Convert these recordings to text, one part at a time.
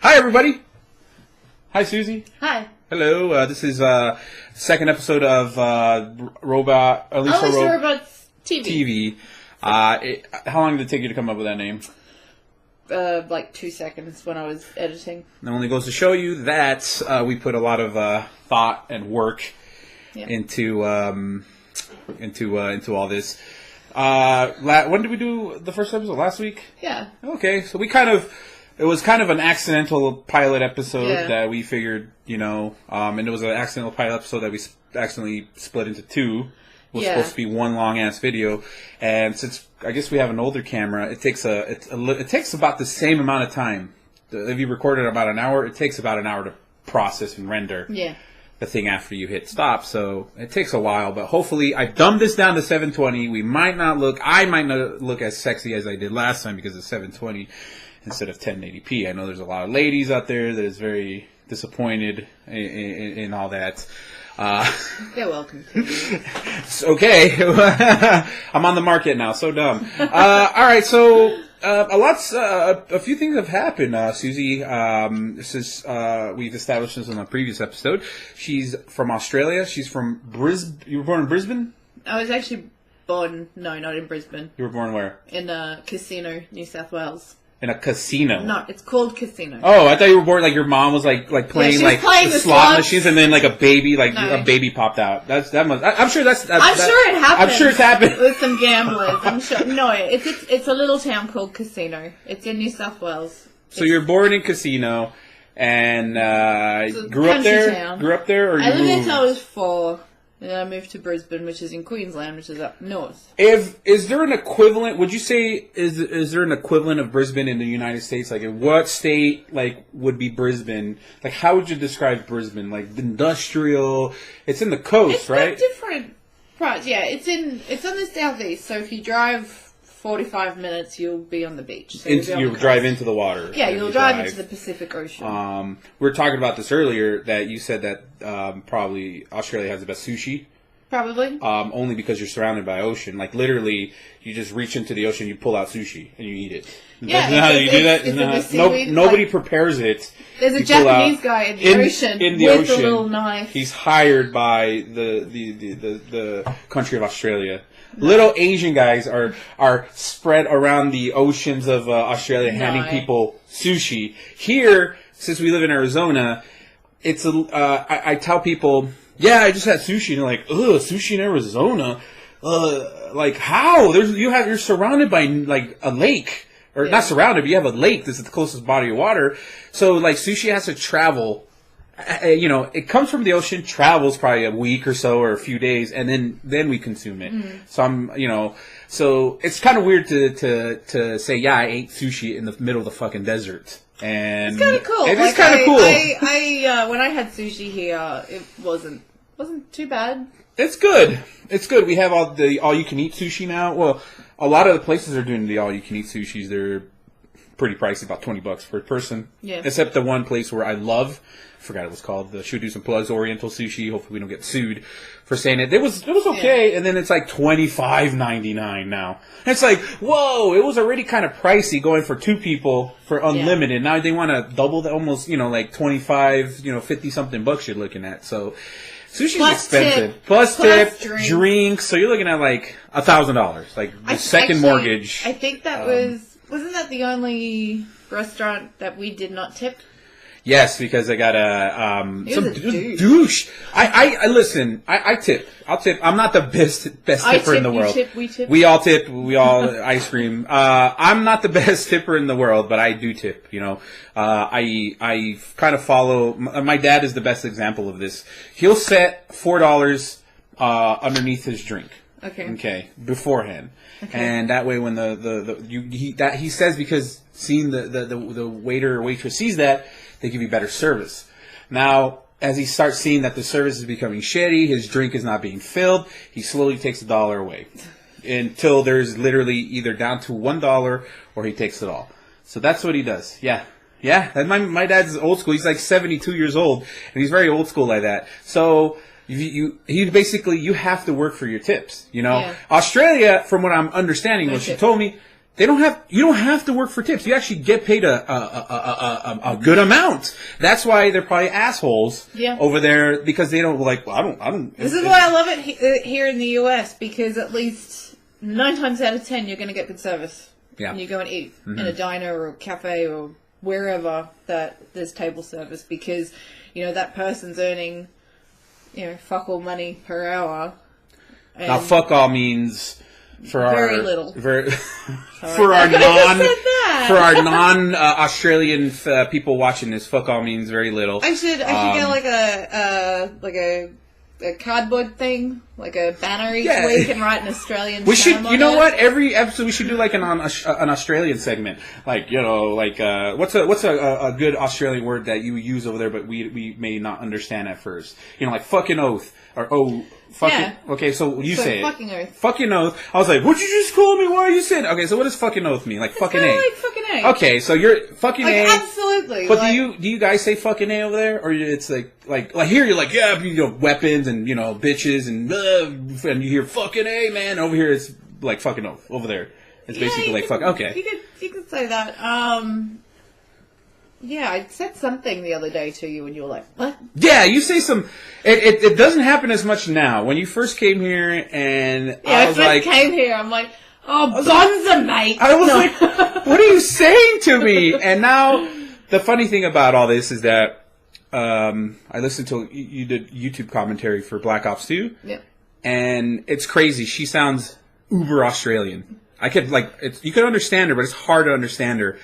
Hi, everybody. Hi, Susie. Hi. Hello. This is second episode of Robot Alicia Robots TV. How long did it take you to come up with that name? Like 2 seconds when I was editing. It only goes to show you that we put a lot of thought and work into all this. When did we do the first episode? Last week? Yeah. Okay, so it was kind of an accidental pilot episode that we figured, and it was an accidental pilot episode that we accidentally split into two. It was supposed to be one long ass video, and since I guess we have an older camera, it takes about the same amount of time. If you record it about an hour, it takes about an hour to process and render the thing after you hit stop. So it takes a while, but hopefully I dumbed this down to 720. I might not look as sexy as I did last time because it's 720 instead of 1080p. I know there's a lot of ladies out there that is very disappointed in all that. You're welcome. Okay. I'm on the market now. So dumb. All right. So a few things have happened. Susie, this is we've established this in a previous episode. She's from Australia. She's from Brisbane. You were born in Brisbane? I was actually born not in Brisbane. You were born where? In Casino, New South Wales. In a casino? No, it's called Casino. Oh, I thought you were born like your mom was like playing the slot machines, and then like a baby popped out. I'm sure it happened. I'm sure it's happened with some gamblers. I'm sure. No, it's a little town called Casino. It's in New South Wales. So you're born in Casino, and grew up there. Town. Grew up there, or you I lived moved? until I was 4. And then I moved to Brisbane, which is in Queensland, which is up north. Is there an equivalent? Would you say is there an equivalent of Brisbane in the United States? Like, in what state would be Brisbane? Like, how would you describe Brisbane? Like, industrial. It's in the coast, right? It's different parts. Yeah, it's on the southeast. So if you drive 45 minutes, you'll be on the beach. So you'll drive into the water. Yeah, you'll drive into the Pacific Ocean. We were talking about this earlier, that you said that probably Australia has the best sushi. Probably. Only because you're surrounded by ocean. Like, literally, you just reach into the ocean, you pull out sushi, and you eat it. Yeah, Isn't that how you do that? Nobody prepares it. There's a Japanese guy in the ocean with a little knife. He's hired by the country of Australia. Little Asian guys are spread around the oceans of Australia, handing people sushi. Here, since we live in Arizona, it's I tell people, I just had sushi, and they're like, ugh, sushi in Arizona? Like, how? You're surrounded by like a lake, or not surrounded, but you have a lake. This is the closest body of water. So like, sushi has to travel. It comes from the ocean, travels probably a week or so, or a few days, and then we consume it. So so it's kind of weird to say, I ate sushi in the middle of the fucking desert. And it's kind of cool. It is kind of cool. I when I had sushi here, it wasn't too bad. It's good. It's good. We have all you can eat sushi now. Well, a lot of the places are doing the all you can eat sushis. They're pretty pricey, about $20 per person. Yeah. Except the one place where I love, forgot it was called. Should we do some plugs? Oriental Sushi. Hopefully we don't get sued for saying it. It was okay, and then it's like $25.99 now. And it's like, whoa! It was already kind of pricey going for 2 people for unlimited. Now they want to double that, almost like 25, 50 something bucks you're looking at. So sushi's expensive. Plus tip, drinks. So you're looking at like $1,000, like the second mortgage. I think that wasn't that the only restaurant that we did not tip? Yes, because I got some douche. I listen. I tip. I'll tip. I'm not the best tipper in the world. We tip. We all tip. We all ice cream. I'm not the best tipper in the world, but I do tip. I kind of follow. My dad is the best example of this. He'll set $4 underneath his drink. Okay. Beforehand. Okay. And that way, when he says, because seeing the waiter or waitress sees that, they give you better service. Now, as he starts seeing that the service is becoming shitty, his drink is not being filled, he slowly takes $1 away until there's literally either down to $1 or he takes it all. So that's what he does. Yeah. And my dad's old school. He's like 72 years old, and he's very old school like that. So you have to work for your tips. Australia, from what I'm understanding, what she told me, you don't have to work for tips. You actually get paid a good amount. That's why they're probably assholes over there, because they don't I don't. This is why I love it here in the US, because at least 9 times out of 10 you're going to get good service. Yeah. And you go and eat in a diner or a cafe or wherever that there's table service, because, that person's earning, fuck all money per hour. Now, fuck all means very little. For our non Australian people watching this, fuck all means very little. I should get like a cardboard thing, like a banner each week, and write an Australian. We should, what? Every episode we should do like an Australian segment, what's a good Australian word that you use over there, but we may not understand at first. Like fucking oath or fucking. Yeah. Okay, so you say fucking it. Oath. Fucking oath. I was like, what'd you just call me? Why are you saying? Okay, so what does fucking oath mean? Like fucking A. Like fucking A. Okay, so you're fucking A. Absolutely. But do you guys say fucking A over there, or it's like here you're like weapons and bitches and you hear fucking A, man. Over here it's like fucking oath. Over there it's basically like fuck. Okay, you could say that. Yeah, I said something the other day to you and you were like, what? Yeah, you say some... It doesn't happen as much now. When you first came here and I was like... came here, I'm like, oh, bonza, mate! I was like, what are you saying to me? And now, the funny thing about all this is that I listened to... You did YouTube commentary for Black Ops 2. Yeah. And it's crazy. She sounds uber Australian. I could, you could understand her, but it's hard to understand her.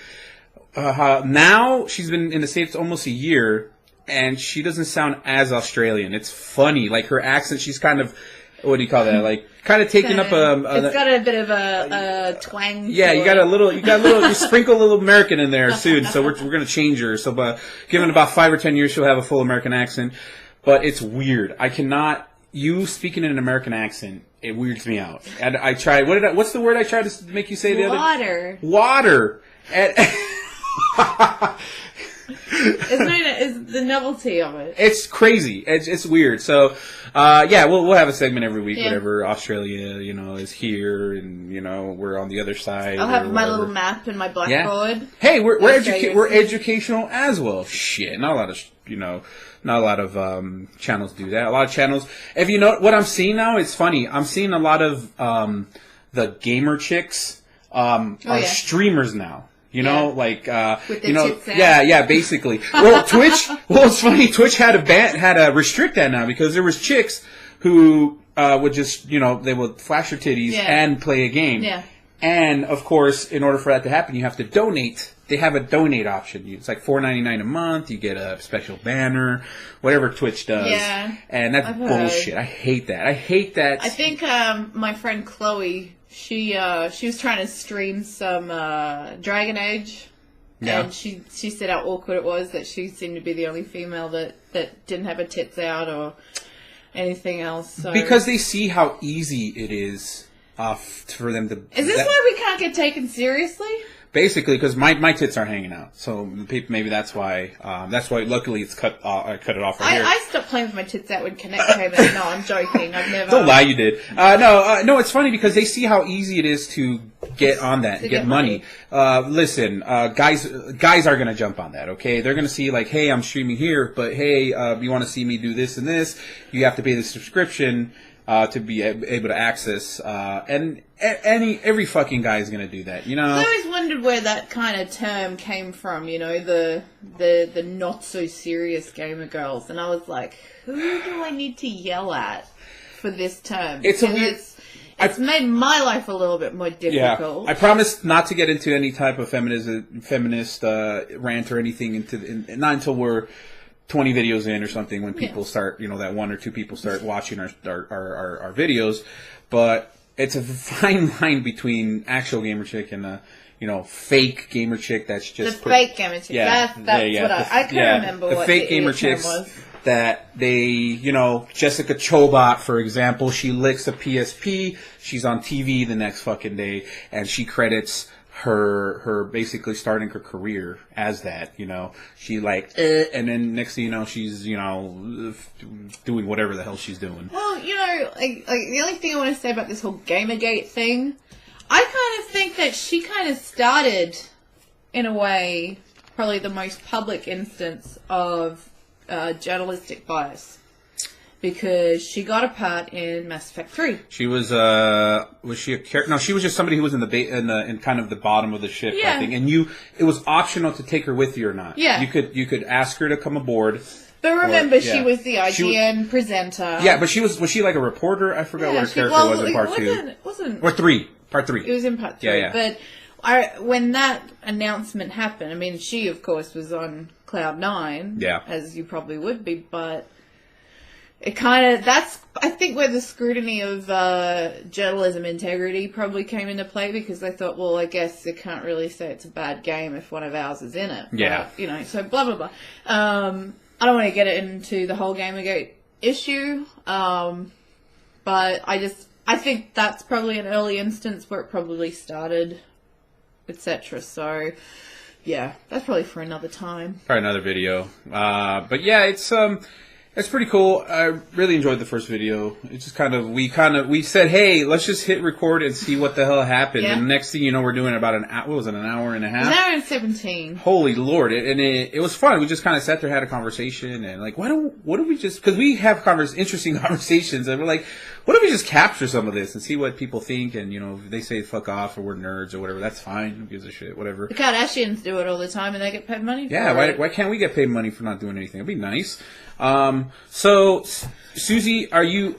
Now she's been in the States almost a year, and she doesn't sound as Australian. It's funny, like her accent. She's kind of, what do you call that? Kind of taking up it's got a bit of a twang. Yeah, you sprinkle a little American in there soon. So we're gonna change her. So, given about 5 or 10 years, she'll have a full American accent. But it's weird. I cannot. You speaking in an American accent, it weirds me out. And I tried. What's the word I tried to make you say the other? Water. It's the novelty of it. It's crazy. It's weird. So, we'll have a segment every week. Whenever Australia, is here, and we're on the other side. I'll have my little map in my blackboard. Yeah. Hey, we're educational as well. Shit, not a lot of channels do that. A lot of channels. If you know what I'm seeing now, it's funny. I'm seeing a lot of the gamer chicks are streamers now. With the tits out. Yeah, basically. Well, it's funny. Twitch had to restrict that now, because there was chicks who would just, they would flash their titties and play a game. Yeah. And of course, in order for that to happen, you have to donate. They have a donate option. It's like $4.99 a month. You get a special banner, whatever Twitch does. Yeah. And that's bullshit. I hate that. I think my friend Chloe, she was trying to stream some Dragon Age. Yeah. And she said how awkward it was that she seemed to be the only female that didn't have her tits out or anything else. So. Because they see how easy it is for them to... Is this why we can't get taken seriously? Basically, because my tits are hanging out, so maybe that's why. Luckily, it's cut. I cut it off right here. I stopped playing with my tits out when Connect came in. No, I'm joking. I've never. Don't lie, you did. No. It's funny because they see how easy it is to get on that and get money. Listen, guys are gonna jump on that. Okay, they're gonna see hey, I'm streaming here, but hey, you want to see me do this and this? You have to pay the subscription. To be able to access, and every fucking guy is going to do that, I always wondered where that kind of term came from, the not so serious gamer girls, and I was like, who do I need to yell at for this term? It's made my life a little bit more difficult. Yeah. I promise not to get into any type of feminist rant or anything not until we're 20 videos in or something, when people start, that 1 or 2 people start watching our videos. But it's a fine line between actual gamer chick and a, fake gamer chick that's just... The fake gamer chick. Yeah, that's what I can't remember what the fake gamer chicks was. That they, Jessica Chobot, for example, she licks a PSP, she's on TV the next fucking day, and she credits her basically starting her career as that, she and then next thing you know, she's, doing whatever the hell she's doing. Well, the only thing I want to say about this whole Gamergate thing, I kind of think that she kind of started, in a way, probably the most public instance of journalistic bias. Because she got a part in Mass Effect 3. She was she a character? No, she was just somebody who was in in kind of the bottom of the ship, yeah. I think. And it was optional to take her with you or not. Yeah. You could ask her to come aboard. But remember, she was the IGN presenter. Yeah, but was she like a reporter? I forgot what her character was in part 2. Wasn't or 3. Part 3. It was in part 3. Yeah. But when that announcement happened, I mean, she, of course, was on Cloud 9. Yeah. As you probably would be, but... It kind of, that's, I think, where the scrutiny of journalism integrity probably came into play, because they thought, well, I guess they can't really say it's a bad game if one of ours is in it. Yeah. But, so blah, blah, blah. I don't want to get into the whole Gamergate issue, but I think that's probably an early instance where it probably started, etc. So, yeah, that's probably for another time. Probably another video. But yeah, it's pretty cool. I really enjoyed the first video. It's just we said, hey, let's just hit record and see what the hell happened. Yeah. And the next thing you know, we're doing about an hour and a half? An hour and 17. Holy Lord. It was fun. We just kind of sat there, had a conversation, and like, what do we just, because we have interesting conversations, and we're like, what if we just capture some of this and see what people think, and, if they say fuck off or we're nerds or whatever, that's fine. Who gives a shit, whatever. The Kardashians do it all the time, and they get paid money for it. Yeah, why can't we get paid money for not doing anything? It'd be nice. So, Susie, you're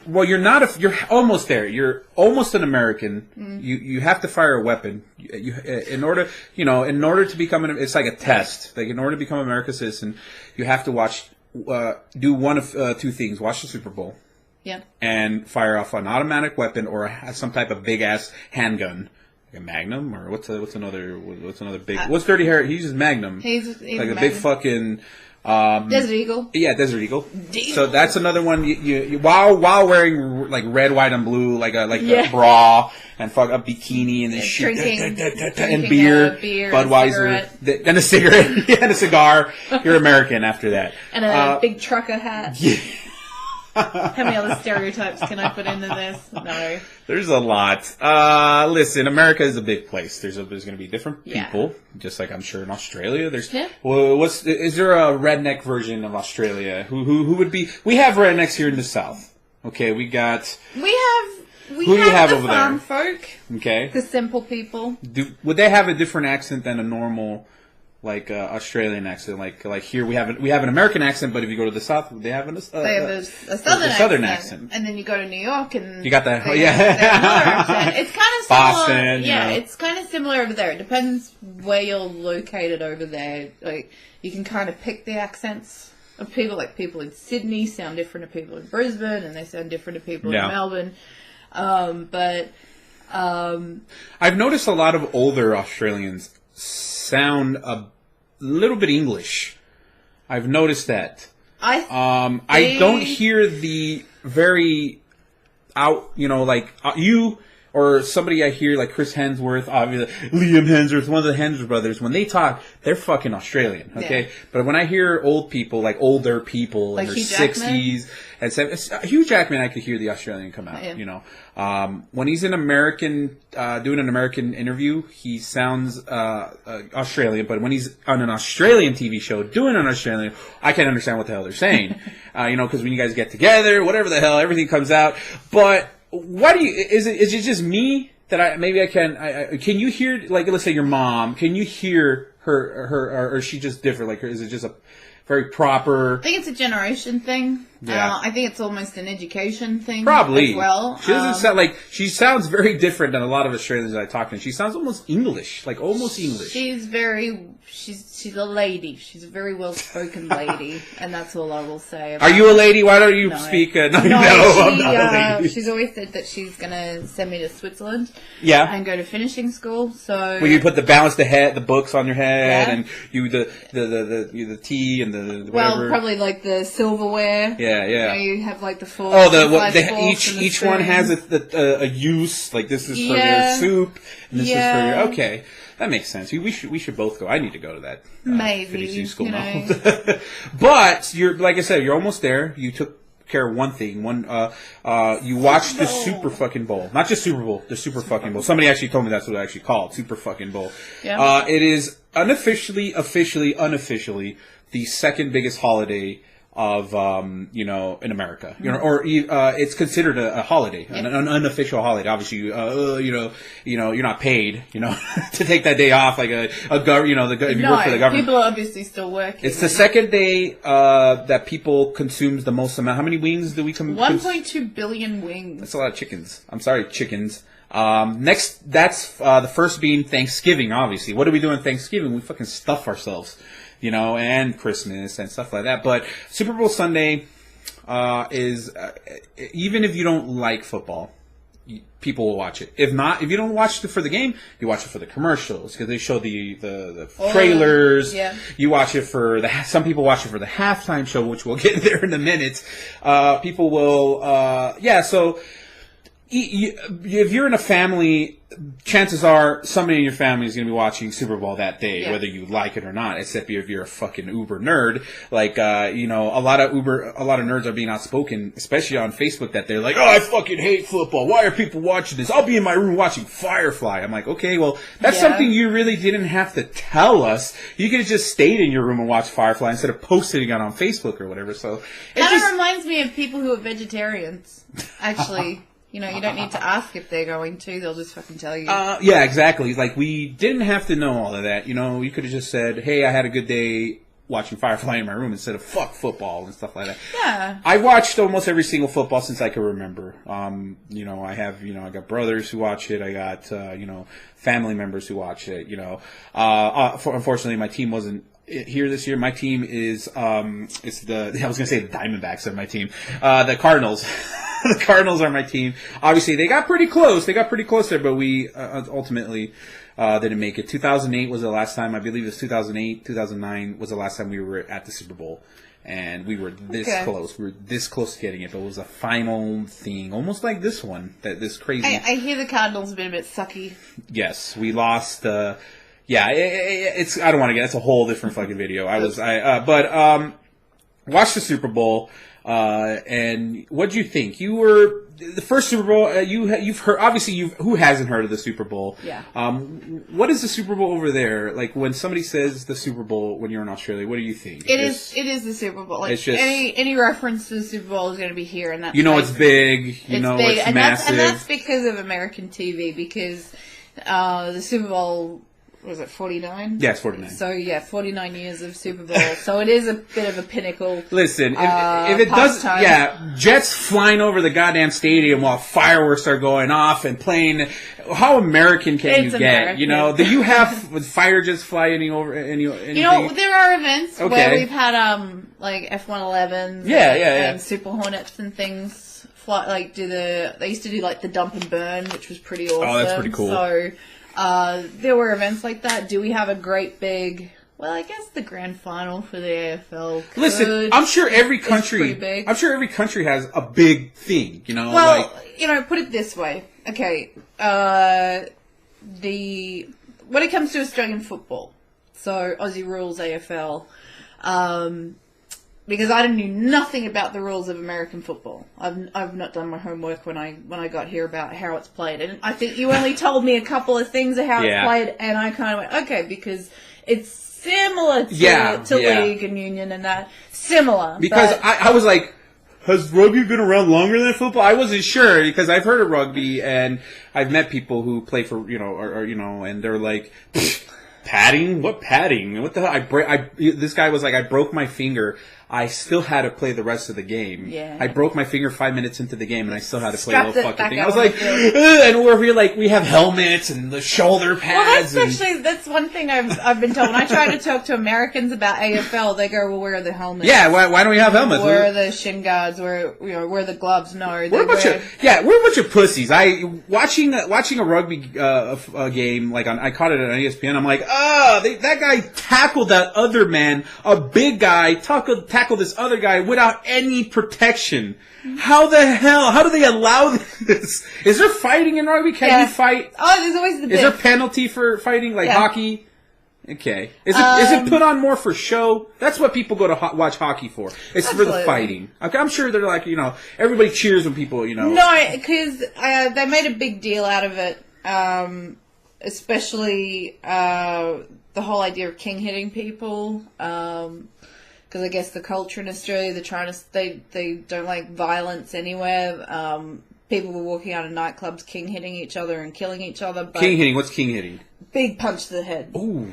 almost there. You're almost an American. Mm. You have to fire a weapon. In order to become it's like a test. Like, in order to become an American citizen, you have to do one of two things. Watch the Super Bowl. Yeah. And fire off an automatic weapon or some type of big ass handgun. Like a Magnum, or what's another big, what's Dirty Harry? He uses Magnum. He's like a Magnum. Big fucking, Desert Eagle. Yeah, Desert Eagle. So that's another one. You while wearing like red, white, and blue, like a bra and a bikini and this shit, and beer, Budweiser, and a cigarette, and a cigar. You're American after that. And a big trucker hat. Yeah. How many other stereotypes can I put into this? No. There's a lot. Listen, America is a big place. There's going to be different people, just like I'm sure in Australia. Is there a redneck version of Australia? Who would be? We have rednecks here in the South. Okay, we have who do you have the over farm there? folk. Okay, the simple people. Would they have a different accent than a normal? Like Australian accent, like here we have an American accent, but if you go to the South, they have a southern accent. And then you go to New York, and you got that. It's kind of similar. Boston. It's kind of similar over there. It depends where you're located over there. Like, you can kind of pick the accents of people. Like, people in Sydney sound different to people in Brisbane, and they sound different to people in Melbourne. I've noticed a lot of older Australians sound a little bit English. I've noticed that. I don't hear the very out, you or somebody I hear like Chris Hemsworth, obviously Liam Hemsworth, one of the Hemsworth brothers. When they talk, they're fucking Australian. Okay, but when I hear older people in their 60s and 70s, Hugh Jackman, I could hear the Australian come out. When he's in American, doing an American interview, he sounds Australian. But when he's on an Australian TV show doing an Australian, I can't understand what the hell they're saying. Because when you guys get together, whatever the hell, everything comes out. But what do you? Is it just me that I can you hear, like, let's say your mom? Can you hear her or is she just different? Like, is it just a very proper? I think it's a generation thing. Yeah. I think it's almost an education thing. Probably. As well. She doesn't sound like, she sounds very different than a lot of Australians that I talk to. She sounds almost English, like almost English. She's a lady. She's a very well-spoken lady, and that's all I will say. Are you a lady? Why don't you speak? I'm not a lady. She's always said that she's going to send me to Switzerland. Yeah. And go to finishing school. So. Well, you put the books on your head, and you the tea and the whatever. Well, probably like the silverware. Yeah. You have like the four. Each one has a use. Like, this is for your soup, and this is for your. Okay, that makes sense. We should both go. I need to go to that. Maybe finishing school now. But you're, like I said, you're almost there. You took care one thing. You watch the Super fucking Bowl. Not just Super Bowl, the Super fucking Bowl. Somebody actually told me that's what it actually called, Super fucking Bowl. Yeah. It is unofficially, unofficially, the second biggest holiday of in America, or it's considered a holiday, an unofficial holiday. Obviously, you're not paid, to take that day off, like if you work for the government. People are obviously still working. It's the second day that people consumes the most amount. How many wings do we 1.2 billion wings. That's a lot of chickens. I'm sorry, chickens. Next, that's the first being Thanksgiving. Obviously, what do we do on Thanksgiving? We fucking stuff ourselves. And Christmas and stuff like that. But Super Bowl Sunday is, even if you don't like football, people will watch it. If not, if you don't watch it for the game, you watch it for the commercials because they show the trailers. Yeah. You watch it for some people watch it for the halftime show, which we'll get there in a minute. People will, so if you're in a family, chances are somebody in your family is going to be watching Super Bowl that day, whether you like it or not. Except if you're a fucking uber nerd, like a lot of nerds are being outspoken, especially on Facebook, that they're like, "Oh, I fucking hate football. Why are people watching this? I'll be in my room watching Firefly." I'm like, okay, well, that's something you really didn't have to tell us. You could have just stayed in your room and watched Firefly instead of posting it on Facebook or whatever. So it kind of reminds me of people who are vegetarians, actually. You don't need to ask if they're going to. They'll just fucking tell you. Yeah, exactly. Like, we didn't have to know all of that. You could have just said, hey, I had a good day watching Firefly in my room instead of fuck football and stuff like that. Yeah. I watched almost every single football since I can remember. I have, I got brothers who watch it. I got, family members who watch it, unfortunately, my team wasn't here this year. My team is, I was going to say the Diamondbacks are my team. The Cardinals. The Cardinals are my team. Obviously, they got pretty close. There, but we ultimately didn't make it. 2008 was the last time. I believe it was 2008, 2009 was the last time we were at the Super Bowl. And we were this close. We were this close to getting it, but it was a final thing, almost like this one. This crazy. I hear the Cardinals have been a bit sucky. Yes, we lost. It's. I don't want to get. It's a whole different fucking video. Watch the Super Bowl. And what'd you think? You were the first Super Bowl. You've heard, obviously. Who hasn't heard of the Super Bowl? Yeah. What is the Super Bowl over there? Like, when somebody says the Super Bowl when you're in Australia, what do you think? It is the Super Bowl. Like, it's just, any reference to the Super Bowl is going to be here, and that's it's big. It's big. Massive. And that's because of American TV. Because the Super Bowl. Was it 49? Yes, 49. So, 49 years of Super Bowl. So, it is a bit of a pinnacle. Listen, if it does, jets flying over the goddamn stadium while fireworks are going off and playing. How American can you get? American. Do you have fire jets flying over anything? There are events where we've had, like F-111s and Super Hornets and things fly, they used to do, like, the dump and burn, which was pretty awesome. Oh, that's pretty cool. So, there were events like that. Do we have a great big... Well, I guess the grand final for the AFL. Listen, I'm sure every country has a big thing. Well, put it this way. Okay, when it comes to Australian football, so Aussie rules AFL. Because I knew nothing about the rules of American football. I've not done my homework when I got here about how it's played, and I think you only told me a couple of things of how it's played, and I kind of went, okay, because it's similar to league and union and that similar. Because I was like, has rugby been around longer than football? I wasn't sure because I've heard of rugby and I've met people who play for and they're like. Padding? What padding? What the hell? This guy was like, I broke my finger. I still had to play the rest of the game. Yeah. I broke my finger 5 minutes into the game, and I still had to play the whole fucking thing. I was like, and we're like, we have helmets and the shoulder pads. Well, that's one thing I've been told. When I try to talk to Americans about AFL, they go, "Well, where are the helmets? Yeah, why don't we have helmets? Where are the shin guards? Where are the gloves? No, we're a bunch of pussies. Watching a rugby game, like I caught it on ESPN. I'm like, that guy tackled that other man, a big guy, tackled this other guy without any protection. How the hell? How do they allow this? Is there fighting in rugby? Can you fight? Oh, there's always the bit. Is there penalty for fighting, like hockey? Okay. Is it put on more for show? That's what people go to watch hockey for. It's Absolutely. for the fighting. Okay, I'm sure they're like, everybody cheers when people, No, because they made a big deal out of it, especially the whole idea of king hitting people. Because I guess the culture in Australia, they don't like violence anywhere. People were walking out of nightclubs, king hitting each other and killing each other. But king hitting? What's king hitting? Big punch to the head. Ooh.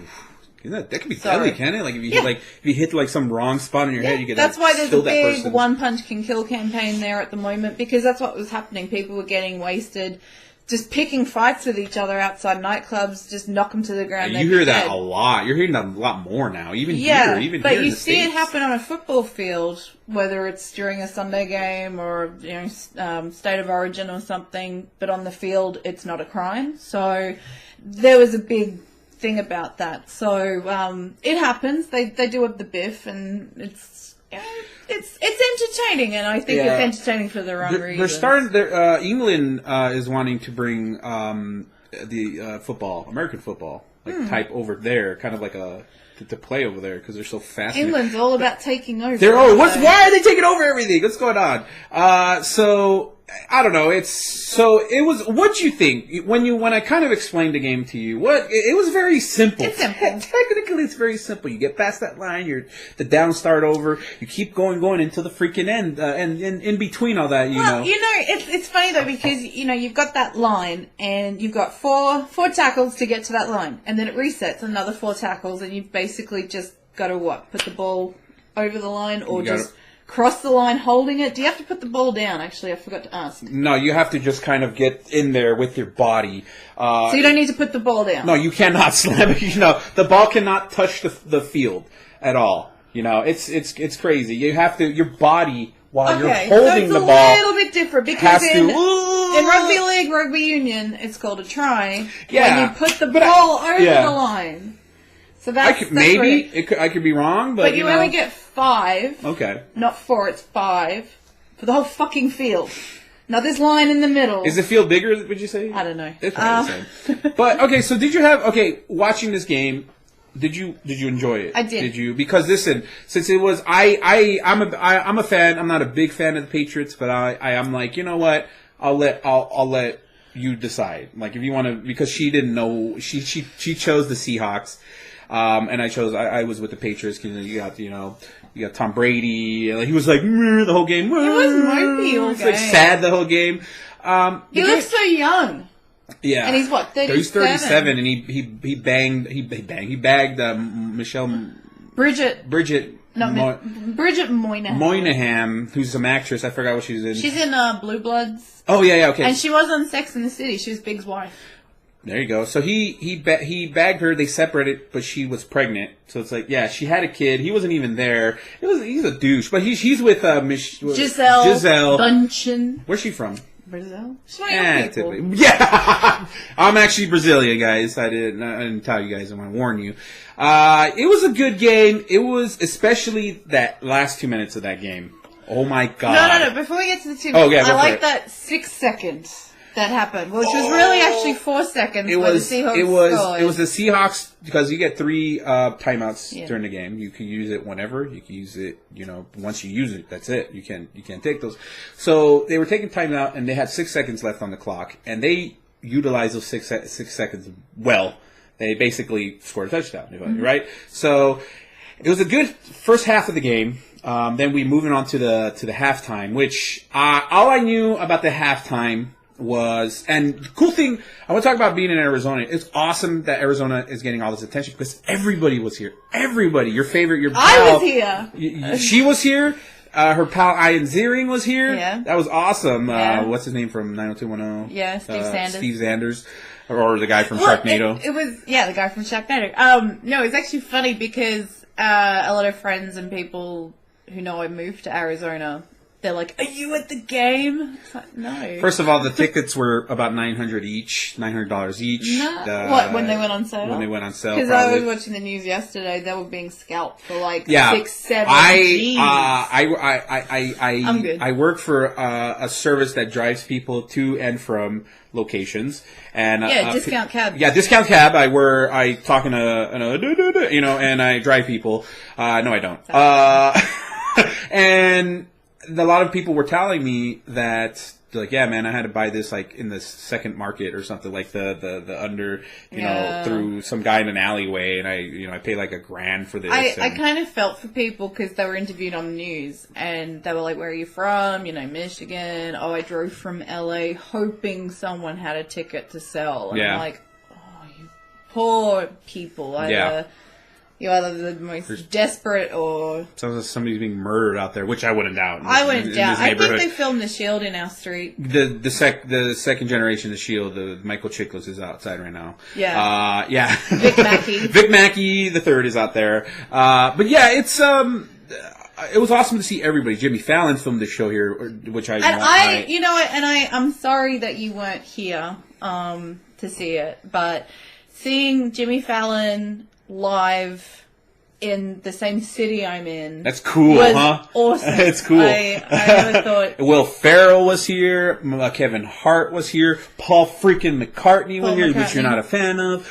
That can be deadly, can it? Like if you hit like some wrong spot in your head, you get that's why there's a big person. one punch can kill campaign there at the moment, because that's what was happening. People were getting wasted, just picking fights with each other outside nightclubs, just knock them to the ground. You hear that a lot. You're hearing that a lot more now. Even here, but here you in the see States. it happen on a football field, whether it's during a Sunday game or state of origin or something. But on the field, it's not a crime. So there was a big thing about that. So it happens. They do up the biff, and it's entertaining, and I think it's entertaining for the wrong reasons. They're starting. England is wanting to bring the American football, type over there, kind of like to play over there because they're so fascinating. England's all about taking over. Why are they taking over everything? What's going on? So I don't know. What'd you think when I kind of explained the game to you? It was very simple. It's simple. Technically, it's very simple. You get past that line, the down start over. You keep going until the freaking end, and in between all that, it's funny though, because you've got that line, and you've got four tackles to get to that line, and then it resets another 4 tackles, and you've basically just got to put the ball over the line, or just cross the line holding it. Do you have to put the ball down? Actually, I forgot to ask. No, you have to just kind of get in there with your body. So you don't need to put the ball down? No, you cannot slam it. The ball cannot touch the field at all. It's crazy. You have to, your body, while you're holding the ball, it's a little bit different, because in rugby league, rugby union, it's called a try. When you put the ball over the line. So that's I could be wrong, but you only get 5. Okay. Not 4, it's 5 for the whole fucking field. Now this line in the middle. Is the field bigger? Would you say? I don't know. It's probably the same. But so did you watching this game? Did you enjoy it? I did. Did you? Because listen, since it was I'm a fan. I'm not a big fan of the Patriots, but I'm like, you know what? I'll let you decide. Like if you want to, because she didn't know, she chose the Seahawks. And I was with the Patriots because you got Tom Brady. He was like the whole game. He was mopey all game. Like sad the whole game. He looks so young. Yeah, and he's what, 37? He's 37, and he bagged Bridget Moynihan, who's some actress. I forgot what she was in. She's in Blue Bloods. Oh yeah, okay. And she was on Sex and the City. She was Big's wife. There you go. So he bagged her. They separated, but she was pregnant. So it's like, she had a kid. He wasn't even there. He's a douche. But he's with Giselle Bundchen. Where's she from? Brazil. She's one of your people. Yeah, I'm actually Brazilian, guys. I didn't tell you guys. I want to warn you. It was a good game. It was especially that last 2 minutes of that game. Oh my god. No. Before we get to the 2 minutes, I like that 6 seconds. That happened, which was really actually 4 seconds. It was the Seahawks, because you get 3 timeouts during the game. You can use it whenever. You can use it, once you use it, that's it. You can't take those. So they were taking timeout, and they had 6 seconds left on the clock, and they utilized those 6 seconds well. They basically scored a touchdown, right? So it was a good first half of the game. Then we moving on to the halftime, which all I knew about the halftime was, and the cool thing, I want to talk about being in Arizona. It's awesome that Arizona is getting all this attention because everybody was here. Everybody, your pal. I was here. She was here. Her pal Ian Ziering was here. Yeah. That was awesome. Yeah. What's his name from 90210? Yeah, Steve Sanders. Or the guy from Sharknado. It was, the guy from Sharknado. No, it's actually funny because a lot of friends and people who know I moved to Arizona they're like, "Are you at the game?" It's like, no. First of all, the tickets were about $900 each. No. What, when they went on sale? When they went on sale. Because I was watching the news yesterday, they were being scalped for like 6, 7 G's. I'm good. I work for a service that drives people to and from locations, and discount cab. Yeah, discount cab. I talk in and I drive people. No, I don't. And a lot of people were telling me that, like, yeah, man, I had to buy this like in the second market or something, like the under, through some guy in an alleyway, and I paid like $1,000 for this. I kind of felt for people because they were interviewed on the news, and they were like, "Where are you from?" Michigan. Oh, I drove from LA, hoping someone had a ticket to sell. And I'm like, oh, you poor people. You're either the most desperate or... Sounds like somebody's being murdered out there, which I wouldn't doubt. I wouldn't doubt. I think they filmed The Shield in our street. The second generation The Shield, the Michael Chiklis is outside right now. Yeah. Yeah. Vic Mackey. Vic Mackey, the third, is out there. But yeah, it's... it was awesome to see everybody. Jimmy Fallon filmed the show here, which I'm sorry that you weren't here to see it, but seeing Jimmy Fallon live in the same city I'm in. That's cool, was awesome. It's cool. I never thought... Will Ferrell was here. Kevin Hart was here. Paul freaking McCartney was here, which you're not a fan of.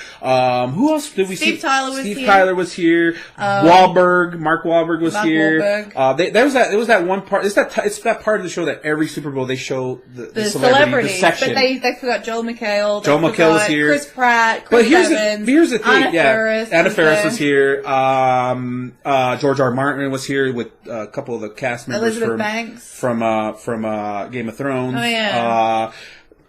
Who else did we see? Steve Tyler was here. Mark Wahlberg was here. Wahlberg. There was that one part. It's that part of the show that every Super Bowl they show the celebrity section. But they forgot Joel McHale. Joel McHale was here. Chris Pratt. Chris Evans. Here's the thing. Anna Faris was here. George R. Martin was here with a couple of the cast members from Game of Thrones. Oh yeah.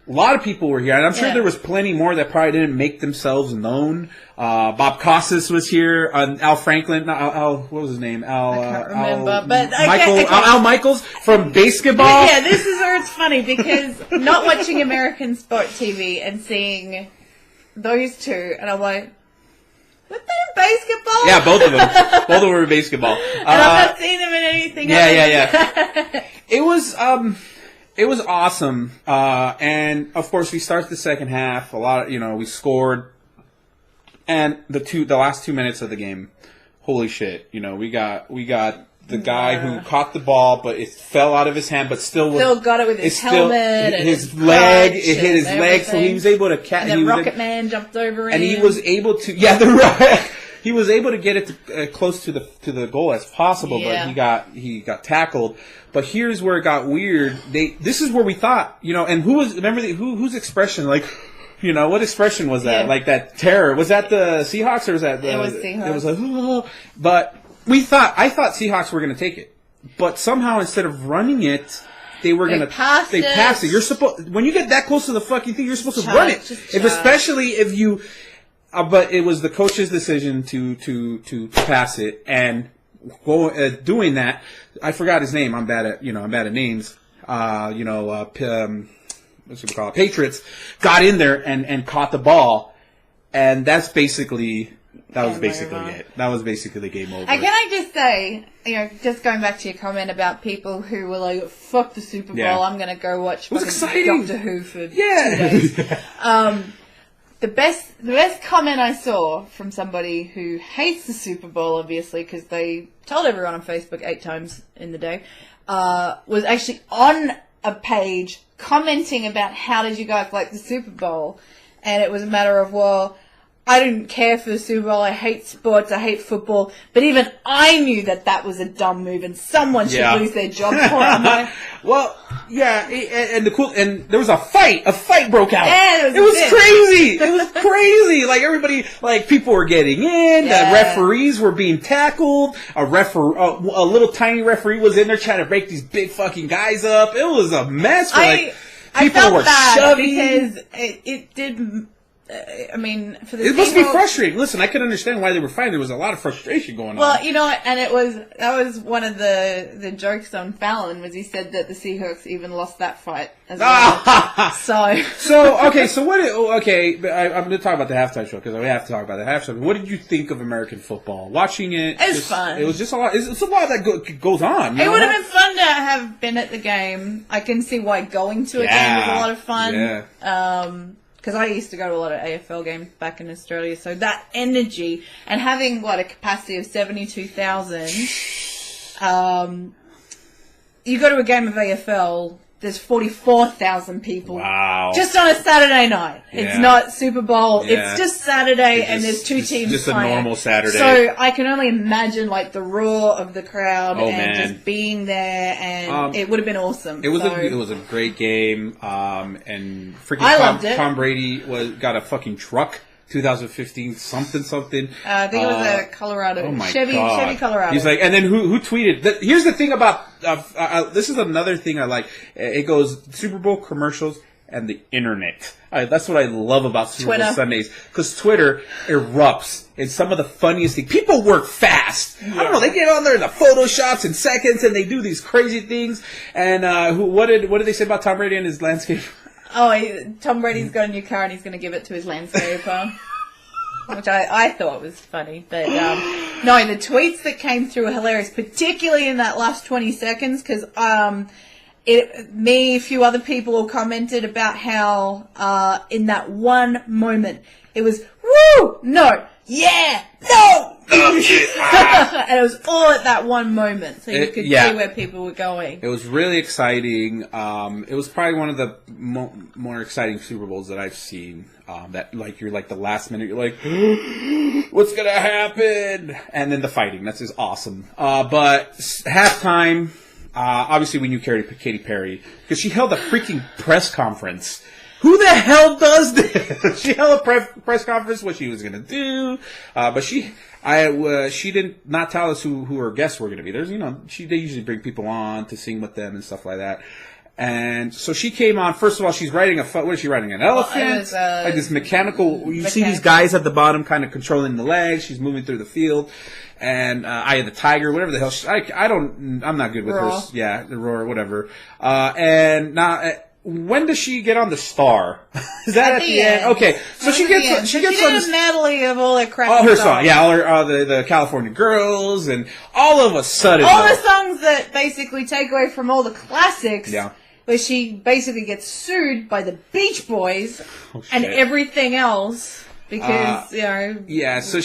A lot of people were here, and I'm sure there was plenty more that probably didn't make themselves known. Bob Costas was here. Al Franklin. What was his name? I can't remember. But Al Michaels from basketball. Yeah, this is where it's funny because not watching American sport TV and seeing those two, and I'm like, were they in basketball? Yeah, both of them. Both of them were in basketball. And I've not seen them in anything else. Yeah. It was awesome. And of course we start the second half. We scored. And the last 2 minutes of the game, holy shit. We got the guy who caught the ball, but it fell out of his hand, but still got it with his helmet and his leg. It hit his leg, so he was able to catch. And then Rocket Man jumped over him, and he was able to. He was able to get it close to the goal as possible, but he got tackled. But here's where it got weird. This is where we thought, and whose expression, like, what expression was that? Yeah. Like that terror. Was that the Seahawks or was that it was Seahawks. It was like, oh. But I thought Seahawks were going to take it, but somehow instead of running it, they passed it. You're supposed, when you get that close to the fucking thing, you're supposed to run it. Especially if you. But it was the coach's decision to pass it, and doing that. I forgot his name. I'm bad at names. Patriots got in there and caught the ball, and that was basically it. That was basically game over. And can I just say, just going back to your comment about people who were like, "Fuck the Super Bowl, I'm going to go watch Doctor Who for 2 days." The best comment I saw from somebody who hates the Super Bowl, obviously, because they told everyone on Facebook 8 times in the day, was actually on a page commenting about how did you guys like the Super Bowl, and it was a matter of, well, I didn't care for the Super Bowl. I hate sports. I hate football. But even I knew that was a dumb move, and someone should lose their job for it. Well, yeah, and there was a fight. A fight broke out. Yeah, it was crazy. It was crazy. Like everybody, people were getting in. The referees were being tackled. A little tiny referee was in there trying to break these big fucking guys up. It was a mess. I felt bad because it did I mean, for the it must be frustrating. Listen, I can understand why they were fighting. There was a lot of frustration going on. Well, you know, and that was one of the jokes on Fallon, was he said that the Seahawks even lost that fight as well. So what? Okay, I'm going to talk about the halftime show because we have to talk about the halftime show. What did you think of American football? Watching it, it was fun. It was just a lot. It's a lot that goes on. It would have been fun to have been at the game. I can see why going to a game was a lot of fun. Yeah. Because I used to go to a lot of AFL games back in Australia, so that energy and having a capacity of 72,000. You go to a game of AFL. There's 44,000 people. Wow. Just on a Saturday night. Yeah. It's not Super Bowl. Yeah. It's just Saturday and there's two teams just playing. a normal Saturday. So I can only imagine the roar of the crowd just being there, and it would have been awesome. It was a great game. And freaking loved it. Tom Brady got a fucking truck. 2015 something. I think it was a Colorado. Oh my Chevy Colorado. He's like, and then who tweeted? Here's the thing about this is another thing I like. It goes Super Bowl commercials and the internet. That's what I love about Super Bowl Sundays, because Twitter erupts in some of the funniest things. People work fast. Yeah. I don't know. They get on there in the photoshops in seconds, and they do these crazy things. And what did they say about Tom Brady and his landscape? Oh, Tom Brady's got a new car and he's going to give it to his landscaper. Which I thought was funny. But, no, the tweets that came through were hilarious, particularly in that last 20 seconds, because a few other people all commented about how in that one moment it was, woo, no, yeah, no, and it was all at that one moment, so you could see where people were going. It was really exciting. It was probably one of the more exciting Super Bowls that I've seen. That you're the last minute, you're like, what's gonna happen? And then the fighting, that's just awesome. But halftime, obviously we knew Katy Perry because she held a freaking press conference. Who the hell does this? She held a press conference, what she was going to do, but she did not tell us who her guests were going to be. There's, they usually bring people on to sing with them and stuff like that. And so she came on. First of all, she's riding what is she riding? An elephant? Well, this mechanical. You see these guys at the bottom, kind of controlling the legs. She's moving through the field. And Eye of the Tiger, whatever the hell. I'm not good with her. Yeah, the roar, whatever. And now. When does she get on the star? Is that at the end? Okay, so she gets on a medley of all her crap. All her songs, all the California Girls, and all of a sudden, all the songs that basically take away from all the classics. Yeah. Where she basically gets sued by the Beach Boys and everything else because Yeah, so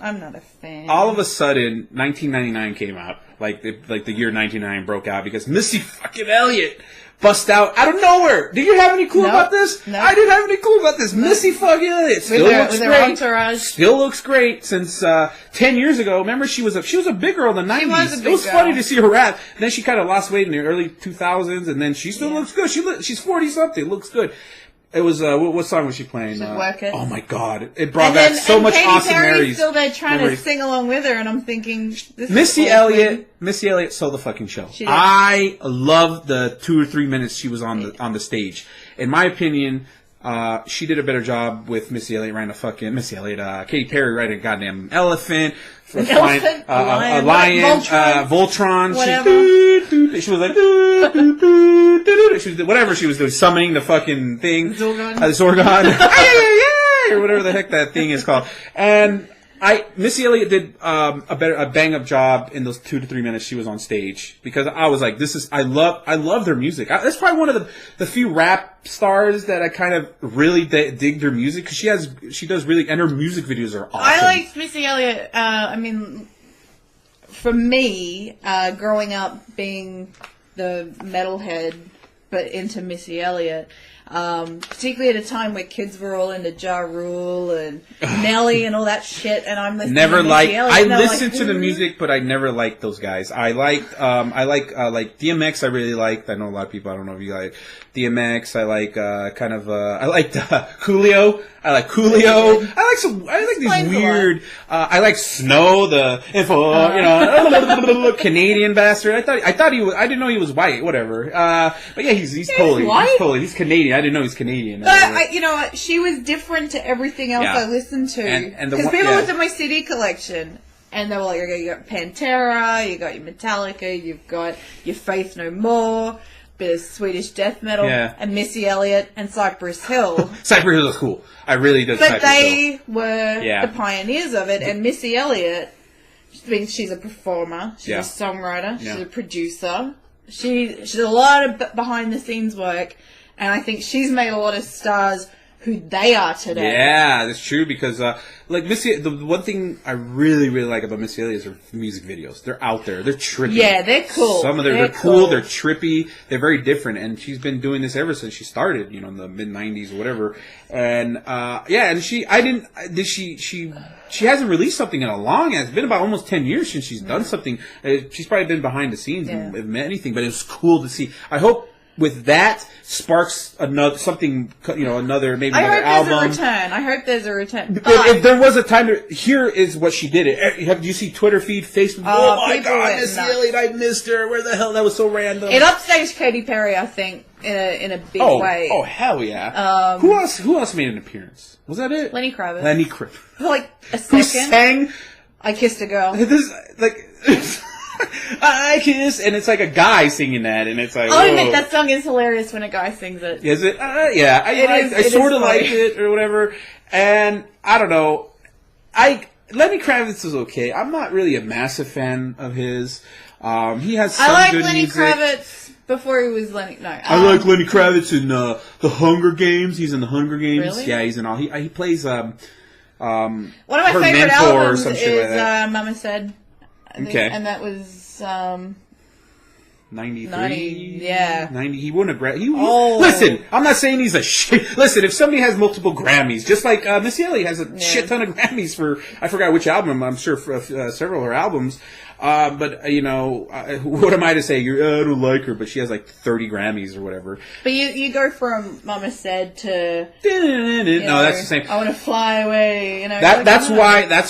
I'm not a fan. All of a sudden, 1999 came out, like the year 1999 broke out because Missy fucking Elliott bust out out of nowhere. Do you have any clue about this? No. I didn't have any clue about this. Missy fucking Elliott still looks great. Entourage. Still looks great since 10 years ago. Remember, she was a big girl in the 90s. It was funny to see her rap. And then she kind of lost weight in the early 2000s, and then she still looks good. She's 40 something. Looks good. It was what song was she playing? Work It. Oh my god! It brought back so much awesome memories. Katy Perry's still there trying to sing along with her, and I'm thinking, Missy Elliott stole the fucking show. I love the 2 or 3 minutes she was on the stage. In my opinion, she did a better job with Katy Perry riding a goddamn elephant. A lion, Voltron. She was like, she was whatever she was doing, summoning the fucking thing, Zorgon, or whatever the heck that thing is called. And Missy Elliott did a bang up job in those 2 to 3 minutes she was on stage, because I was like, I love their music. That's probably one of the few rap stars that I kind of really dig their music, because she does really, and her music videos are awesome. I liked Missy Elliott. I mean, for me, growing up being the metalhead, but into Missy Elliott. Particularly at a time where kids were all into Ja Rule and Nelly and all that shit, and I'm listening to Missy Elliott. I listened to the music, but I never liked those guys. I like DMX. I really liked. I know a lot of people. I don't know if you like DMX. I like I liked Coolio. I like Coolio. I like these weird. I like Snow, the Canadian bastard. I thought he was. I didn't know he was white. Whatever. But yeah, he's totally white. He's Canadian. I didn't know he was Canadian. But you know what? She was different to everything else I listened to. Because people looked at my CD collection and they were like, okay, you got Pantera, you got your Metallica, you've got your Faith No More, bit of Swedish death metal, and Missy Elliott and Cypress Hill. Cypress Hill is cool. I really do. But they were the pioneers of it, and Missy Elliott, she's a performer, she's a songwriter, she's a producer. She's a lot of behind the scenes work, and I think she's made a lot of stars who they are today. Yeah, that's true, because like Missy, the one thing I really like about Missy Elliott is her music videos. They're out there. They're trippy. Yeah, they're cool. Some of them they're cool. They're trippy. They're very different, and she's been doing this ever since she started. You know, in the mid '90s or whatever. And and she hasn't released something in a long. It's been about almost 10 years since she's done something. She's probably been behind the scenes and anything, but it was cool to see. I hope with that sparks another something, another maybe another album. I hope there's a return. If there was a time here is what she did it. Do you see Twitter feed, Facebook? Oh my God, Missy Elliott, I missed her. Where the hell? That was so random. It upstaged Katy Perry, I think, in a big way. Oh hell yeah! Who else made an appearance? Was that it? Lenny Kravitz. For like a second. Who sang? I Kissed a Girl. I kiss, and it's like a guy singing that, and it's like, I'll admit that song is hilarious when a guy sings it. Is it? Yeah, I sort of like it or whatever, and I don't know. Lenny Kravitz is okay. I'm not really a massive fan of his. He has some good music. I like Lenny Kravitz before he was Lenny. No, I like Lenny Kravitz in the Hunger Games. He's in the Hunger Games. Really? Yeah, he's in all. He plays one of my favorite albums is Mama Said. Okay. And that was 93? Yeah. 90. He wouldn't have Listen, I'm not saying he's a shit. Listen, if somebody has multiple Grammys, just like Missy Elliott has a shit ton of Grammys for, I forgot which album, I'm sure for several of her albums. But, what am I to say? I don't like her, but she has like 30 Grammys or whatever. But you go from Mama Said to... No, that's the same. I Want to Fly Away, That's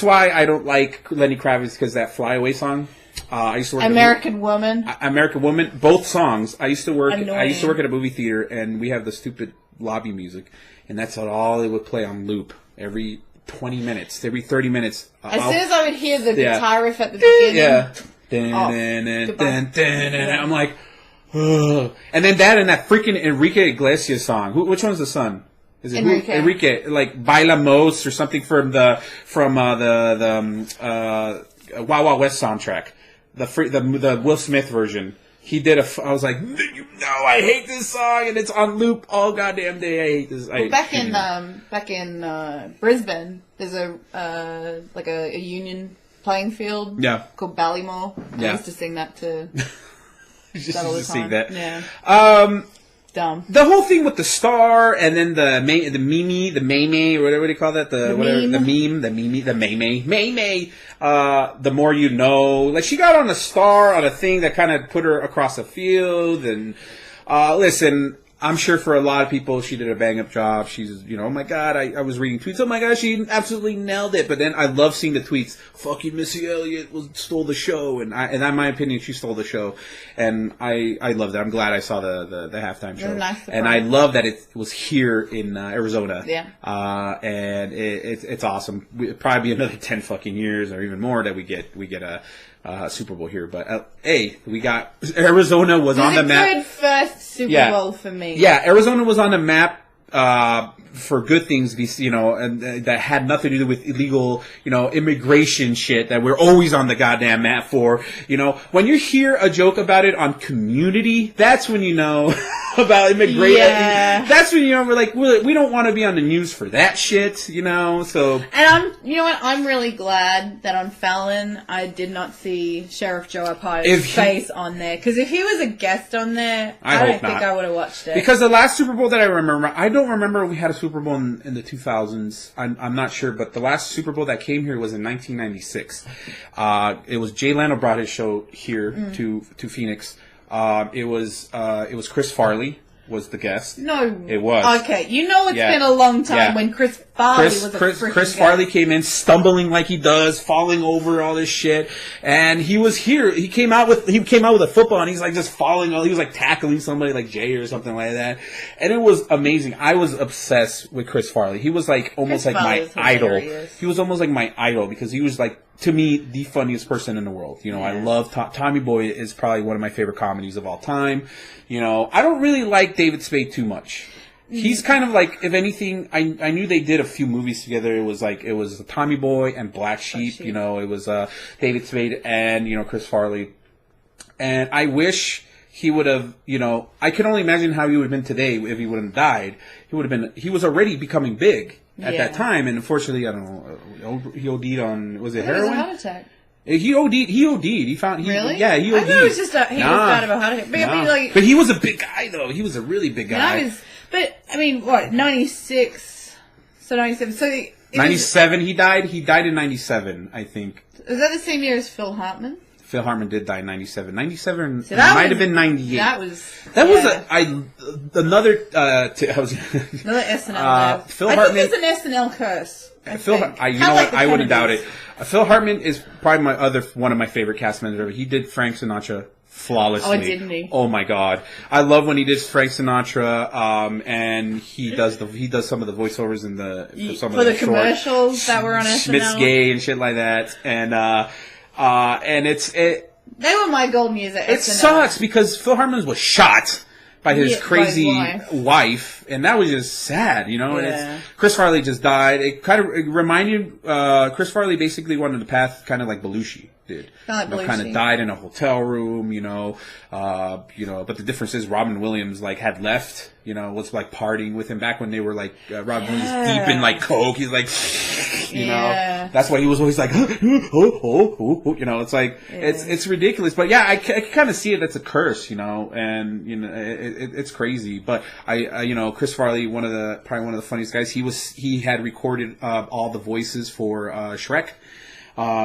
why I don't like Lenny Kravitz, because that Fly Away song... I used to work American Woman, both songs. I used to work at a movie theater, and we have the stupid lobby music, and that's all it would play on loop every 20 minutes, every 30 minutes. As soon as I would hear the guitar riff at the beginning, I'm like, ugh. And then that freaking Enrique Iglesias song. Which one's the son? Is it Enrique? Like Baila Mos or something from the Wild Wild West soundtrack. The Will Smith version. He did I was like, I hate this song, and it's on loop all goddamn day. I hate this. Back in Brisbane, there's a union playing field called Ballymore. I used to sing that to that all the time. Sing that. Yeah. Dumb. The whole thing with the star, and then the meme, or whatever they call that, the more you know. Like, she got on a star on a thing that kind of put her across the field, and listen, I'm sure for a lot of people she did a bang up job. She's, oh my God, I was reading tweets. Oh my God, she absolutely nailed it. But then I love seeing the tweets. Fucking Missy Elliott stole the show, and in my opinion, she stole the show. And I love that. I'm glad I saw the halftime show, and I love that it was here in Arizona. Yeah. And it's awesome. It'll probably be another 10 fucking years or even more that we get a Super Bowl here, but hey, we got Arizona was on the map. Good first Super Bowl for me. Yeah, Arizona was on the map for good things, and that had nothing to do with illegal, immigration shit that we're always on the goddamn map for. When you hear a joke about it on Community, that's when you know about immigration. Yeah. That's when we're like, we don't want to be on the news for that shit, so. And you know what? I'm really glad that on Fallon I did not see Sheriff Joe Arpaio's face on there, because if he was a guest on there, I don't think I would have watched it. Because the last Super Bowl that I remember, I don't remember we had a Super Bowl in the 2000s. I'm not sure, but the last Super Bowl that came here was in 1996. It was Jay Leno brought his show here to Phoenix. It was Chris Farley. was the guest. No. It was. Okay, you know it's been a long time when Chris Farley was a freaking Chris Farley came in stumbling like he does, falling over all this shit, and he was here. He came out with a football, and he's like just falling. He was like tackling somebody like Jay or something like that, and it was amazing. I was obsessed with Chris Farley. He was like almost like my idol. He was almost like my idol because he was like, to me, the funniest person in the world. You know, I love Tommy Boy is probably one of my favorite comedies of all time. You know, I don't really like David Spade too much. He's kind of like, if anything, I knew they did a few movies together. It was Tommy Boy and Black Sheep. You know, it was David Spade and, you know, Chris Farley. And I wish he would have, you know, I can only imagine how he would have been today if he wouldn't have died. He was already becoming big at that time, and unfortunately, I don't know, he OD'd on, was it heroin? It was a heart attack. He OD'd. Really? Yeah, he OD'd. I thought it was just he was died of a heart attack. But he was a big guy, though. He was a really big guy. But, I mean, what, 96, so 97, so... 97, he died? He died in 97, I think. Was that the same year as Phil Hartman? Phil Hartman did die in 97. 97 might have been 98. That was another SNL. Phil Hartman. I think it's an SNL curse. I wouldn't doubt it. Phil Hartman is probably one of my favorite cast members ever. He did Frank Sinatra flawlessly. Oh, didn't he? Oh my God, I love when he did Frank Sinatra. And he does some of the voiceovers in for the commercials that were on SNL. Schmidt's Gay and shit like that. And they were my golden years at SNL. It sucks because Phil Hartman was shot by his crazy wife, and that was just sad, you know. And Chris Farley just died. It reminded Chris Farley basically went on the path kind of like Belushi did. Kind of died in a hotel room, you know. But the difference is Robin Williams like had left, you know, was like partying with him back when they were like Robin Williams deep in like coke. He's like, you know, that's why he was always like, you know, it's like it's ridiculous. But yeah, I kind of see it. That's a curse, you know, and you know it's crazy. But you know, Chris Farley, probably one of the funniest guys. He had recorded all the voices for Shrek.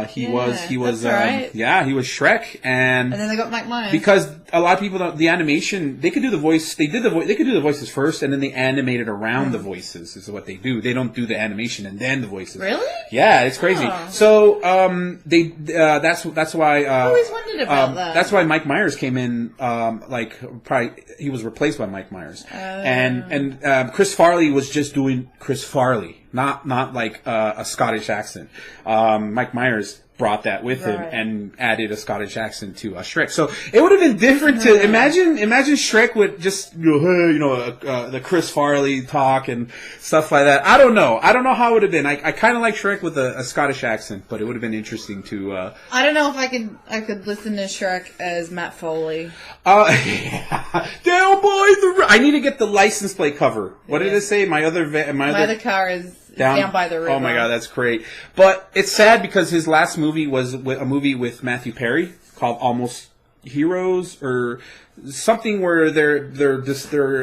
He was Shrek, and then they got Mike Myers because a lot of people don't, the animation, they could do the voice, they could do the voices first, and then they animate it around the voices is what they do. They don't do the animation and then the voices. Really? Yeah, it's crazy. So that's why I always wondered about that. That's why Mike Myers came in. Probably he was replaced by Mike Myers, and Chris Farley was just doing Chris Farley. Not like a Scottish accent. Mike Myers brought that with him and added a Scottish accent to Shrek. So it would have been different to imagine Shrek with just the Chris Farley talk and stuff like that. I don't know how it would have been. I kind of like Shrek with a Scottish accent, but it would have been interesting to. I don't know if I could listen to Shrek as Matt Foley. Down by the. I need to get the license plate cover. What did it say? My other car is. Down by the river. Oh my God, that's great. But it's sad because his last movie was a movie with Matthew Perry called Almost Heroes or something where they're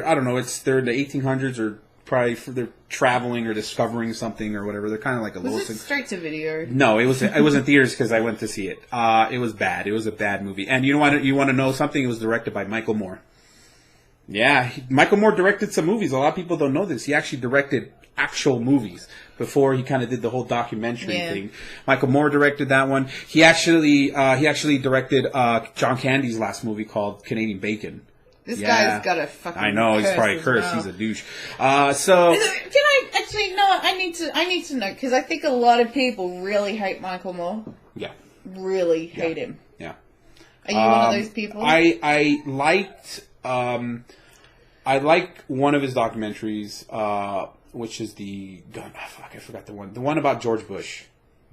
I don't know, they're in the 1800s or probably they're traveling or discovering something or whatever. They're kind of like a Was it straight to video? No, it was in theaters because I went to see it. It was bad. It was a bad movie. And you want to know something? It was directed by Michael Moore. Yeah, Michael Moore directed some movies. A lot of people don't know this. He actually directed actual movies before he kind of did the whole documentary thing. Michael Moore directed that one. He actually directed John Candy's last movie called Canadian Bacon. This guy's got a fucking. I know he's probably cursed. Well. He's a douche. Can I actually? No, I need to know because I think a lot of people really hate Michael Moore. Yeah. Really hate him. Yeah. Are you one of those people? I like one of his documentaries, which is I forgot the one about George Bush.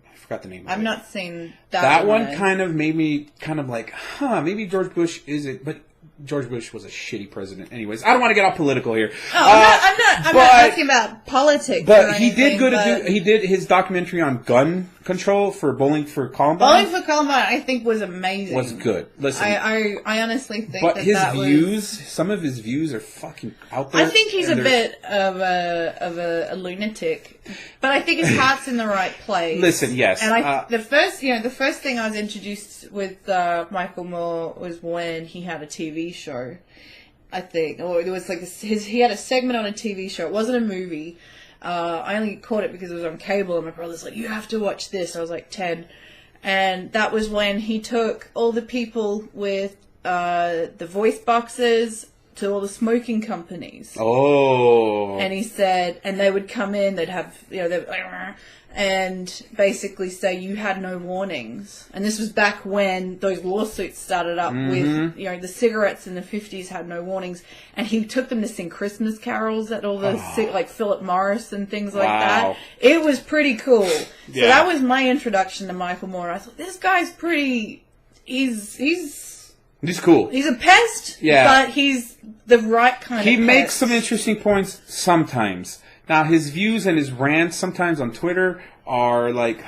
I forgot the name. I've not seen that. That one kind of made me kind of like, maybe George Bush isn't, but George Bush was a shitty president. Anyways, I don't want to get all political here. Oh, I'm not asking about politics. But he did his documentary on gun control for Bowling for Columbine. Bowling for Columbine, I think, was amazing. Was good. Listen, I honestly think. But some of his views are fucking out there. I think he's a bit of a lunatic, but I think his heart's in the right place. Listen, yes, and the first thing I was introduced with Michael Moore was when he had a TV show. I think. Or it was like he had a segment on a TV show. It wasn't a movie. I only caught it because it was on cable, and my brother's like, you have to watch this. I was like 10. And that was when he took all the people with the voice boxes to all the smoking companies. Oh. And he said, and they would come in, they'd have, they'd like, and basically say you had no warnings. And this was back when those lawsuits started up with, the cigarettes in the 50s had no warnings. And he took them to sing Christmas carols at all the, like Philip Morris and things like that. It was pretty cool. So that was my introduction to Michael Moore. I thought, this guy's pretty, he's cool. He's a pest, but he's the right kind of pest. He makes some interesting points sometimes. Now, his views and his rants sometimes on Twitter are like,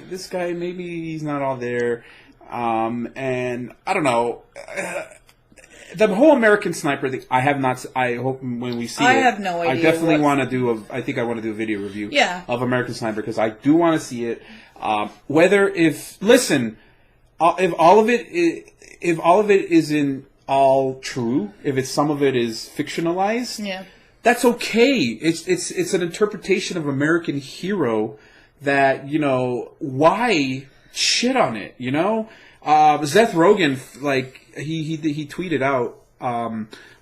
this guy, maybe he's not all there. And I don't know. The whole American Sniper thing, I hope when we see it. I have no idea. I definitely want to do I think I want to do a video review of American Sniper because I do want to see it. If all of it isn't all true, if some of it is fictionalized, that's okay. It's an interpretation of American hero that, why shit on it, Seth Rogen, like, he tweeted out,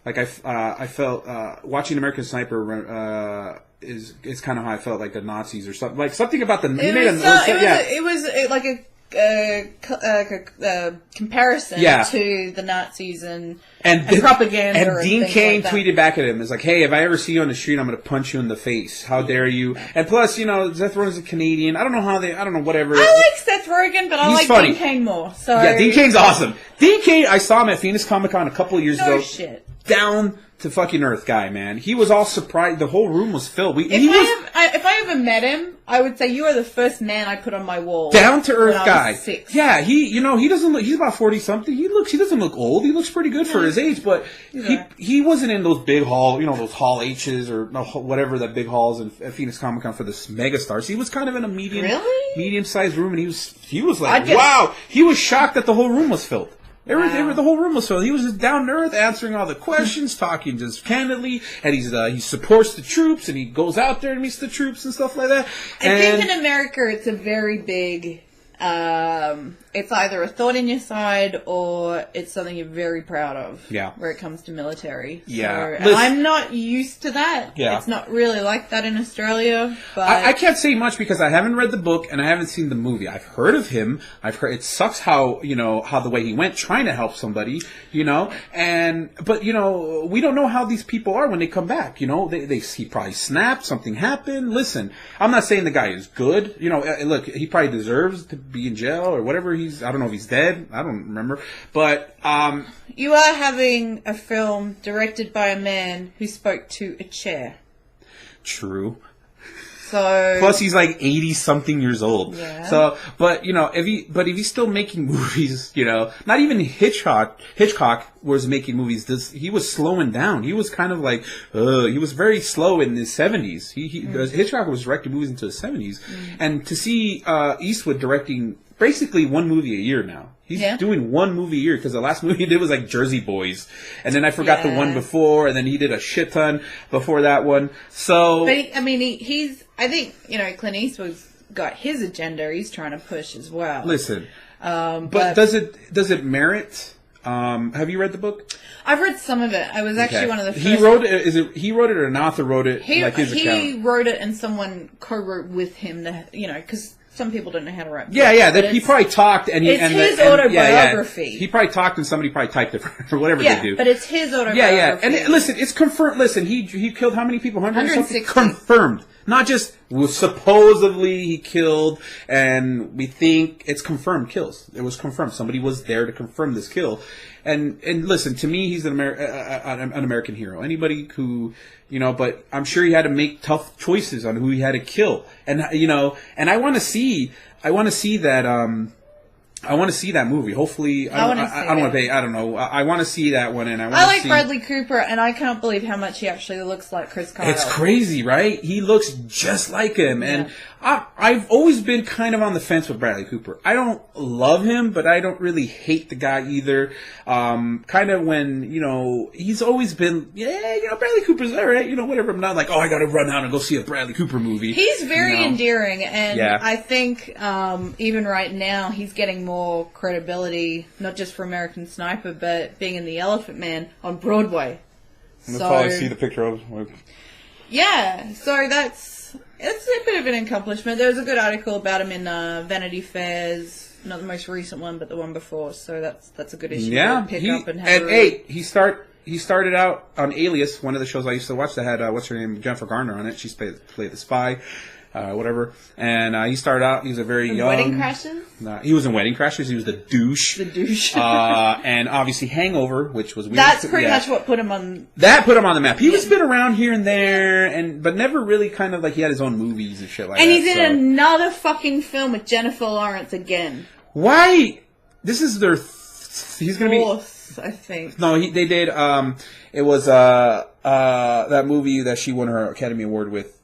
I felt, watching American Sniper, is kind of how I felt like the Nazis or something. Like, something about the... It was like a comparison to the Nazis and propaganda. And Dean Cain tweeted back at him, "It's like, hey, if I ever see you on the street, I'm going to punch you in the face. How dare you?" And plus, Seth Rogen's a Canadian. I don't know, whatever. I like Seth Rogen, but I like funny. Dean Cain more. So yeah, Dean Cain's awesome. Dean Cain, I saw him at Phoenix Comic Con a couple of years ago. Shit. Down to fucking earth guy, man. He was all surprised. The whole room was filled. If I ever met him, I would say you are the first man I put on my wall. Down to earth guy. 6. Yeah, he doesn't look. He's about 40 something. He doesn't look old. He looks pretty good for his age. But he wasn't in those big hall, those hall H's or whatever that big halls at Phoenix Comic Con for the megastars. He was kind of in a medium sized room, and he was like, wow. He was shocked that the whole room was filled. The whole room was filled. He was just down to earth, answering all the questions, talking just candidly, and he supports the troops, and he goes out there and meets the troops and stuff like that. I think in America, it's a very big. It's either a thorn in your side or it's something you're very proud of. Yeah. Where it comes to military. Yeah. So, I'm not used to that. Yeah. It's not really like that in Australia. But I can't say much because I haven't read the book and I haven't seen the movie. I've heard of him. I've heard it sucks how the way he went trying to help somebody, but we don't know how these people are when they come back. He probably snapped, something happened. Listen, I'm not saying the guy is good. Look, he probably deserves to be in jail or whatever. I don't know if he's dead. I don't remember. But you are having a film directed by a man who spoke to a chair. True. So plus he's like 80 something years old. Yeah. So, but if he's still making movies, not even Hitchcock was making movies. He was slowing down. He was kind of like, he was very slow in his 70s. Hitchcock was directing movies into his 70s, and to see Eastwood directing basically one movie a year now. He's doing one movie a year because the last movie he did was like Jersey Boys, and then I forgot the one before, and then he did a shit ton before that one. So, but I think Clint Eastwood's got his agenda he's trying to push as well. Listen, but does it merit? Have you read the book? I've read some of it. I was actually one of the first. He wrote it. He wrote it, or an author wrote it? He account? wrote it, and someone co-wrote with him. Because some people don't know how to write books. He probably talked, and his autobiography. He probably talked, and somebody probably typed it or whatever they do. But it's his autobiography. And listen, it's confirmed. Listen, he killed how many people? 160. Confirmed. Not just supposedly he killed, and we think it's confirmed kills. It was confirmed. Somebody was there to confirm this kill. And listen, to me, he's an American hero. Anybody who, but I'm sure he had to make tough choices on who he had to kill. And, and I want to see that, I want to see that movie. Hopefully, I don't want to pay. I don't know. I want to see that one, and I like Bradley Cooper, and I can't believe how much he actually looks like Chris Kyle. It's crazy, right? He looks just like him, and I've always been kind of on the fence with Bradley Cooper. I don't love him, but I don't really hate the guy either. Kind of when, he's always been, Bradley Cooper's alright, whatever. I'm not like, I gotta run out and go see a Bradley Cooper movie. He's very endearing, and I think even right now he's getting more credibility, not just for American Sniper, but being in The Elephant Man on Broadway. That's all I see the picture of. Yeah, so it's a bit of an accomplishment. There was a good article about him in Vanity Fair's, not the most recent one, but the one before. So that's a good issue to pick up and have. And he started out on Alias, one of the shows I used to watch that had what's her name, Jennifer Garner on it. She played the spy, whatever. And he started out. He was a very young. Wedding Crashers. He was in Wedding Crashers. He was the douche. And obviously Hangover, which was weird. That's pretty much what put him on. That put him on the map. He was been around here and there, but never really kind of like he had his own movies and shit like that. And he's in another fucking film with Jennifer Lawrence again. Why? This is their. He's gonna Fourth, I think. No, they did. It was that movie that she won her Academy Award with.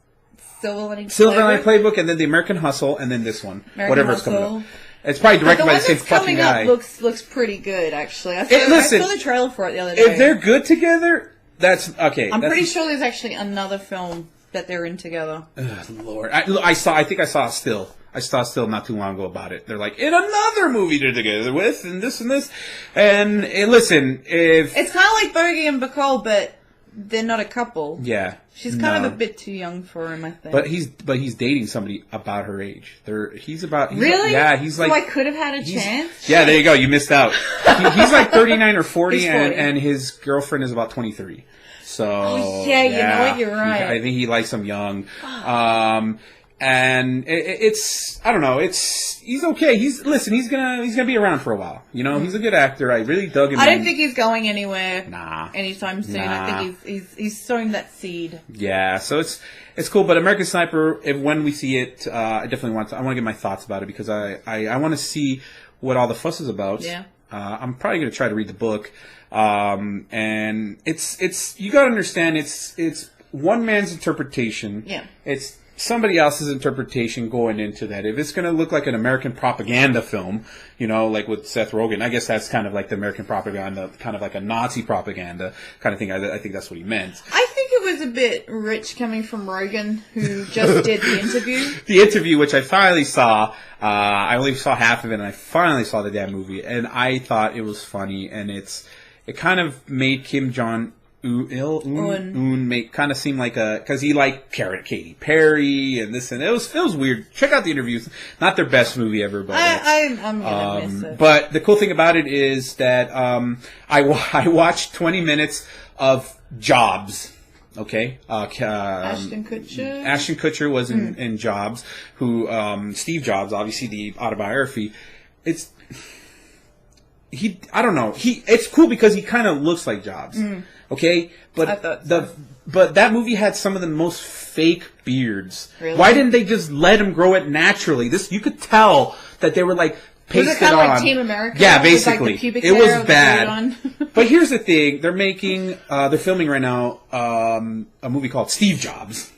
Silver Lining Playbook, and then The American Hustle, and then this one. Whatever it's coming up. It's probably directed by the same fucking guy. Looks pretty good, actually. I saw the trailer for it the other day. If they're good together, that's okay. I'm pretty sure there's actually another film that they're in together. Lord, I think I saw a still. I saw a still not too long ago about it. They're like, in another movie they're together with, and this and this. And listen, if it's kind of like Bogey and Bacall, but they're not a couple. Yeah. She's kind of a bit too young for him, I think. But he's dating somebody about her age. He's really? He's like. So I could have had a chance? Yeah, there you go. You missed out. He's like 39 or 40, and his girlfriend is about 23. So. You know what? You're right. I think he likes them young. And it's I don't know. He's okay. He's gonna be around for a while. He's a good actor. I really dug him. I don't think he's going anywhere. Nah. Anytime soon. I think he's sowing that seed. Yeah. So it's cool. But American Sniper, when we see it, I definitely want to get my thoughts about it because I want to see what all the fuss is about. Yeah. I'm probably gonna try to read the book. And it's you gotta understand it's one man's interpretation. Yeah. It's somebody else's interpretation going into that. If it's going to look like an American propaganda film, like with Seth Rogen, I guess that's kind of like the American propaganda, kind of like a Nazi propaganda kind of thing. I think that's what he meant. I think it was a bit rich coming from Rogen, who just did the interview. The interview, which I finally saw. I only saw half of it, and I finally saw the damn movie, and I thought it was funny, and it kind of made Kim Jong Un make kind of seem like because he liked Katy Perry and this and it was weird. Check out the interviews. Not their best movie ever, but I'm gonna miss it. But the cool thing about it is that I watched 20 minutes of Jobs. Okay, Ashton Kutcher. Ashton Kutcher was in Jobs. Who Steve Jobs, obviously the autobiography. I don't know. It's cool because he kind of looks like Jobs. Okay, but but that movie had some of the most fake beards. Really? Why didn't they just let him grow it naturally? You could tell that they were like pasted on. Was it kind of like Team America? Yeah, basically. It was bad. But here's the thing: they're filming right now a movie called Steve Jobs.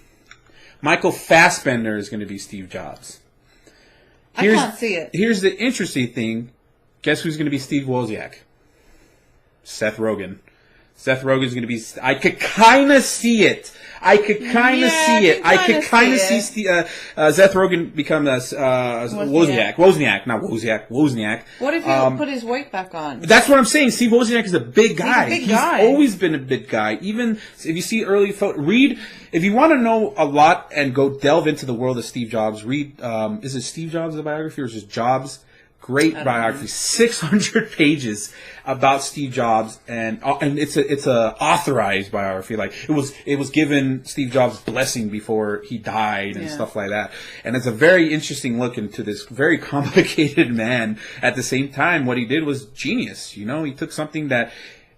Michael Fassbender is going to be Steve Jobs. I can't see it. Here's the interesting thing: guess who's going to be Steve Wozniak? Seth Rogen. Seth Rogen's going to be... I could kind of see it. I could kind of see Seth Rogen become Wozniak. Wozniak, not Wozniak. Wozniak. What if he put his weight back on? That's what I'm saying. Steve Wozniak is a big guy. He's a big always been a big guy. Even if you see early read... If you want to know a lot and go delve into the world of Steve Jobs, read... is it Steve Jobs' biography or is it Jobs? Great biography, 600 pages about Steve Jobs, and it's a authorized biography. Like it was given Steve Jobs' blessing before he died and stuff like that. And it's a very interesting look into this very complicated man. At the same time, what he did was genius. He took something that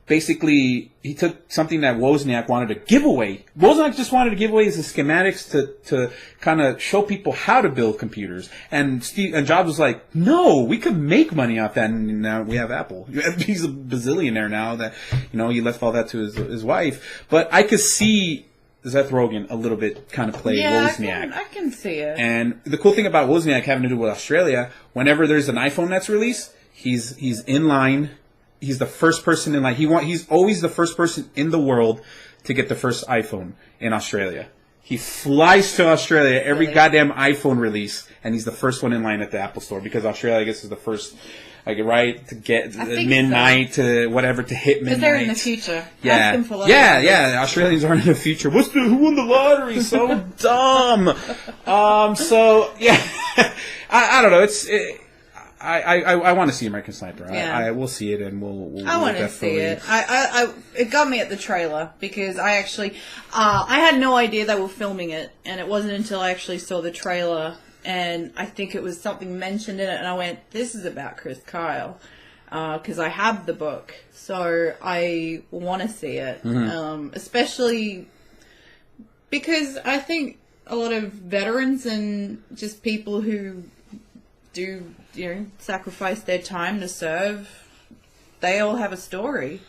basically, he took something that Wozniak wanted to give away. Wozniak just wanted to give away his schematics to kind of show people how to build computers. And Jobs was like, no, we could make money off that. And now we have Apple. He's a bazillionaire now that, he left all that to his wife. But I could see Seth Rogen a little bit kind of play Wozniak. I can see it. And the cool thing about Wozniak having to do with Australia, whenever there's an iPhone that's released, he's in line. He's the first person in line. He's always the first person in the world to get the first iPhone in Australia. He flies to Australia every goddamn iPhone release, and he's the first one in line at the Apple Store because Australia, I guess, is the first, to get midnight to whatever to hit midnight. Because they're in the future. Yeah, yeah. Australians aren't in the future. Who won the lottery? So dumb. So yeah, I don't know. I want to see American Sniper. Yeah. I will see it, and we'll I want to see it. It got me at the trailer because I actually, I had no idea they were filming it, and it wasn't until I actually saw the trailer, and I think it was something mentioned in it, and I went, "This is about Chris Kyle," because I have the book, so I want to see it, especially because I think a lot of veterans and just people who do sacrifice their time to serve, they all have a story.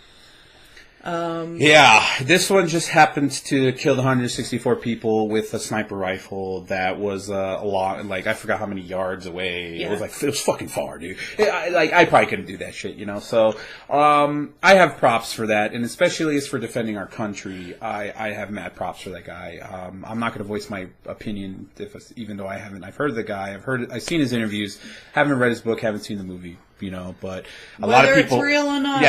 This one just happened to kill 164 people with a sniper rifle that was a lot, I forgot how many yards away. Yeah. It was fucking far, dude. I probably couldn't do that shit, So, I have props for that, and especially as for defending our country, I have mad props for that guy. I'm not going to voice my opinion, even though I've heard the guy, I've seen his interviews, haven't read his book, haven't seen the movie. But a lot of people, whether it's real or not,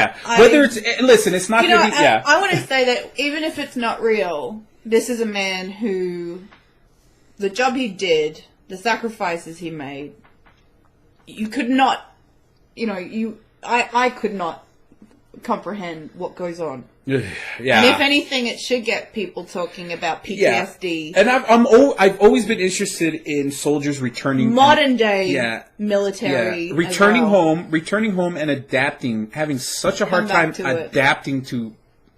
listen, it's not. I want to say that even if it's not real, this is a man who, the job he did, the sacrifices he made, you could not, I could not comprehend what goes on. Yeah. And if anything, it should get people talking about PTSD. Yeah. And I've always been interested in soldiers returning modern day military. Yeah. Returning home and adapting, having such a hard time adapting to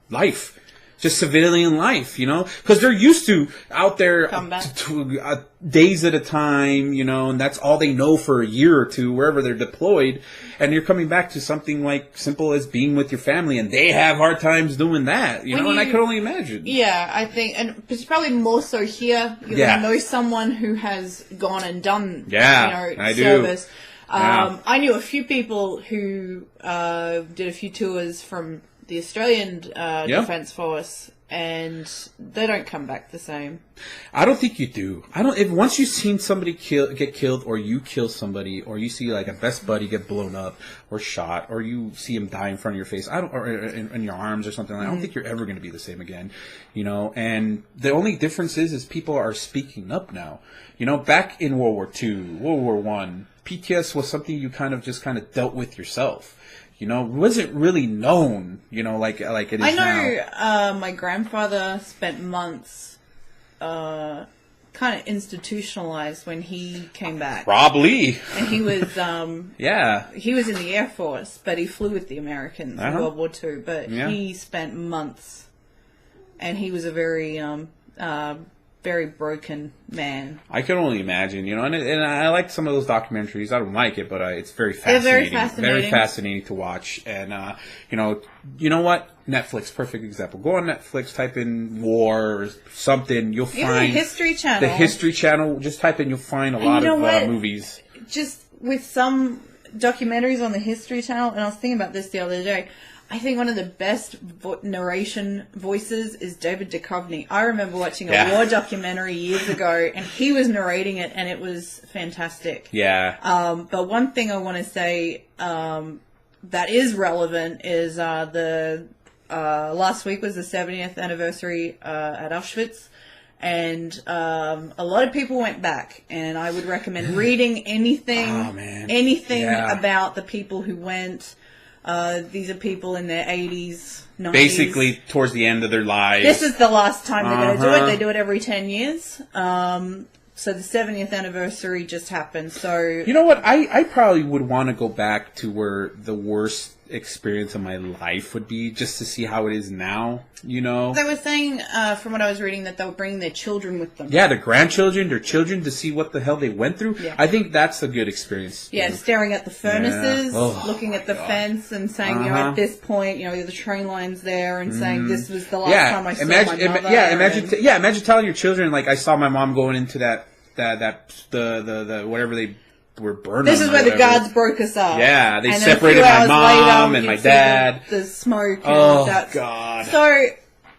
life. Just civilian life, because they're used to out there days at a time, and that's all they know for a year or two, wherever they're deployed. And you're coming back to something like simple as being with your family, and they have hard times doing that, and I can only imagine. Yeah, I think, and it's probably more so here. You know someone who has gone and done, service. I knew a few people who did a few tours from the Australian Defence Force, and they don't come back the same. I don't think you do. If once you've seen somebody get killed, or you kill somebody, or you see a best buddy get blown up or shot, or you see him die in front of your face, or in your arms or something. I don't think you're ever going to be the same again. And the only difference is people are speaking up now. Back in World War II, World War I, PTS was something you kind of dealt with yourself. Wasn't really known, like it is now. I know my grandfather spent months kind of institutionalized when he came back. Probably. And he was, he was in the Air Force, but he flew with the Americans in World War II. But he spent months, and he was a very, very broken man. I can only imagine, and I like some of those documentaries. I don't like it, but it's very fascinating. Very fascinating to watch. And you know what? Netflix, perfect example. Go on Netflix, type in war or something. You'll find the History Channel. The History Channel. Just type in, you'll find a lot of movies. Just with some documentaries on the History Channel, and I was thinking about this the other day. I think one of the best narration voices is David Duchovny. I remember watching a war documentary years ago, and he was narrating it, and it was fantastic. Yeah. But one thing I want to say that is relevant is the last week was the 70th anniversary at Auschwitz, and a lot of people went back, and I would recommend reading anything about the people who went. These are people in their 80s, 90s. Basically, towards the end of their lives. This is the last time they're going to do it. They do it every 10 years. So the 70th anniversary just happened. So you know what? I probably would want to go back to where the worst experience of my life would be, just to see how it is now, you know. They were saying, from what I was reading, that they were bringing their children with them. Yeah, their grandchildren, their children, to see what the hell they went through. Yeah. I think that's a good experience. Yeah, staring at the furnaces, looking at the fence and saying, you know, at this point, you know, the train line's there, and saying this was the last time I saw my mother. Imagine telling your children, like, I saw my mom going into the whatever they were burning. This is where the guards broke us up. Yeah, they separated my mom and my dad. The smoke. Oh, God. So,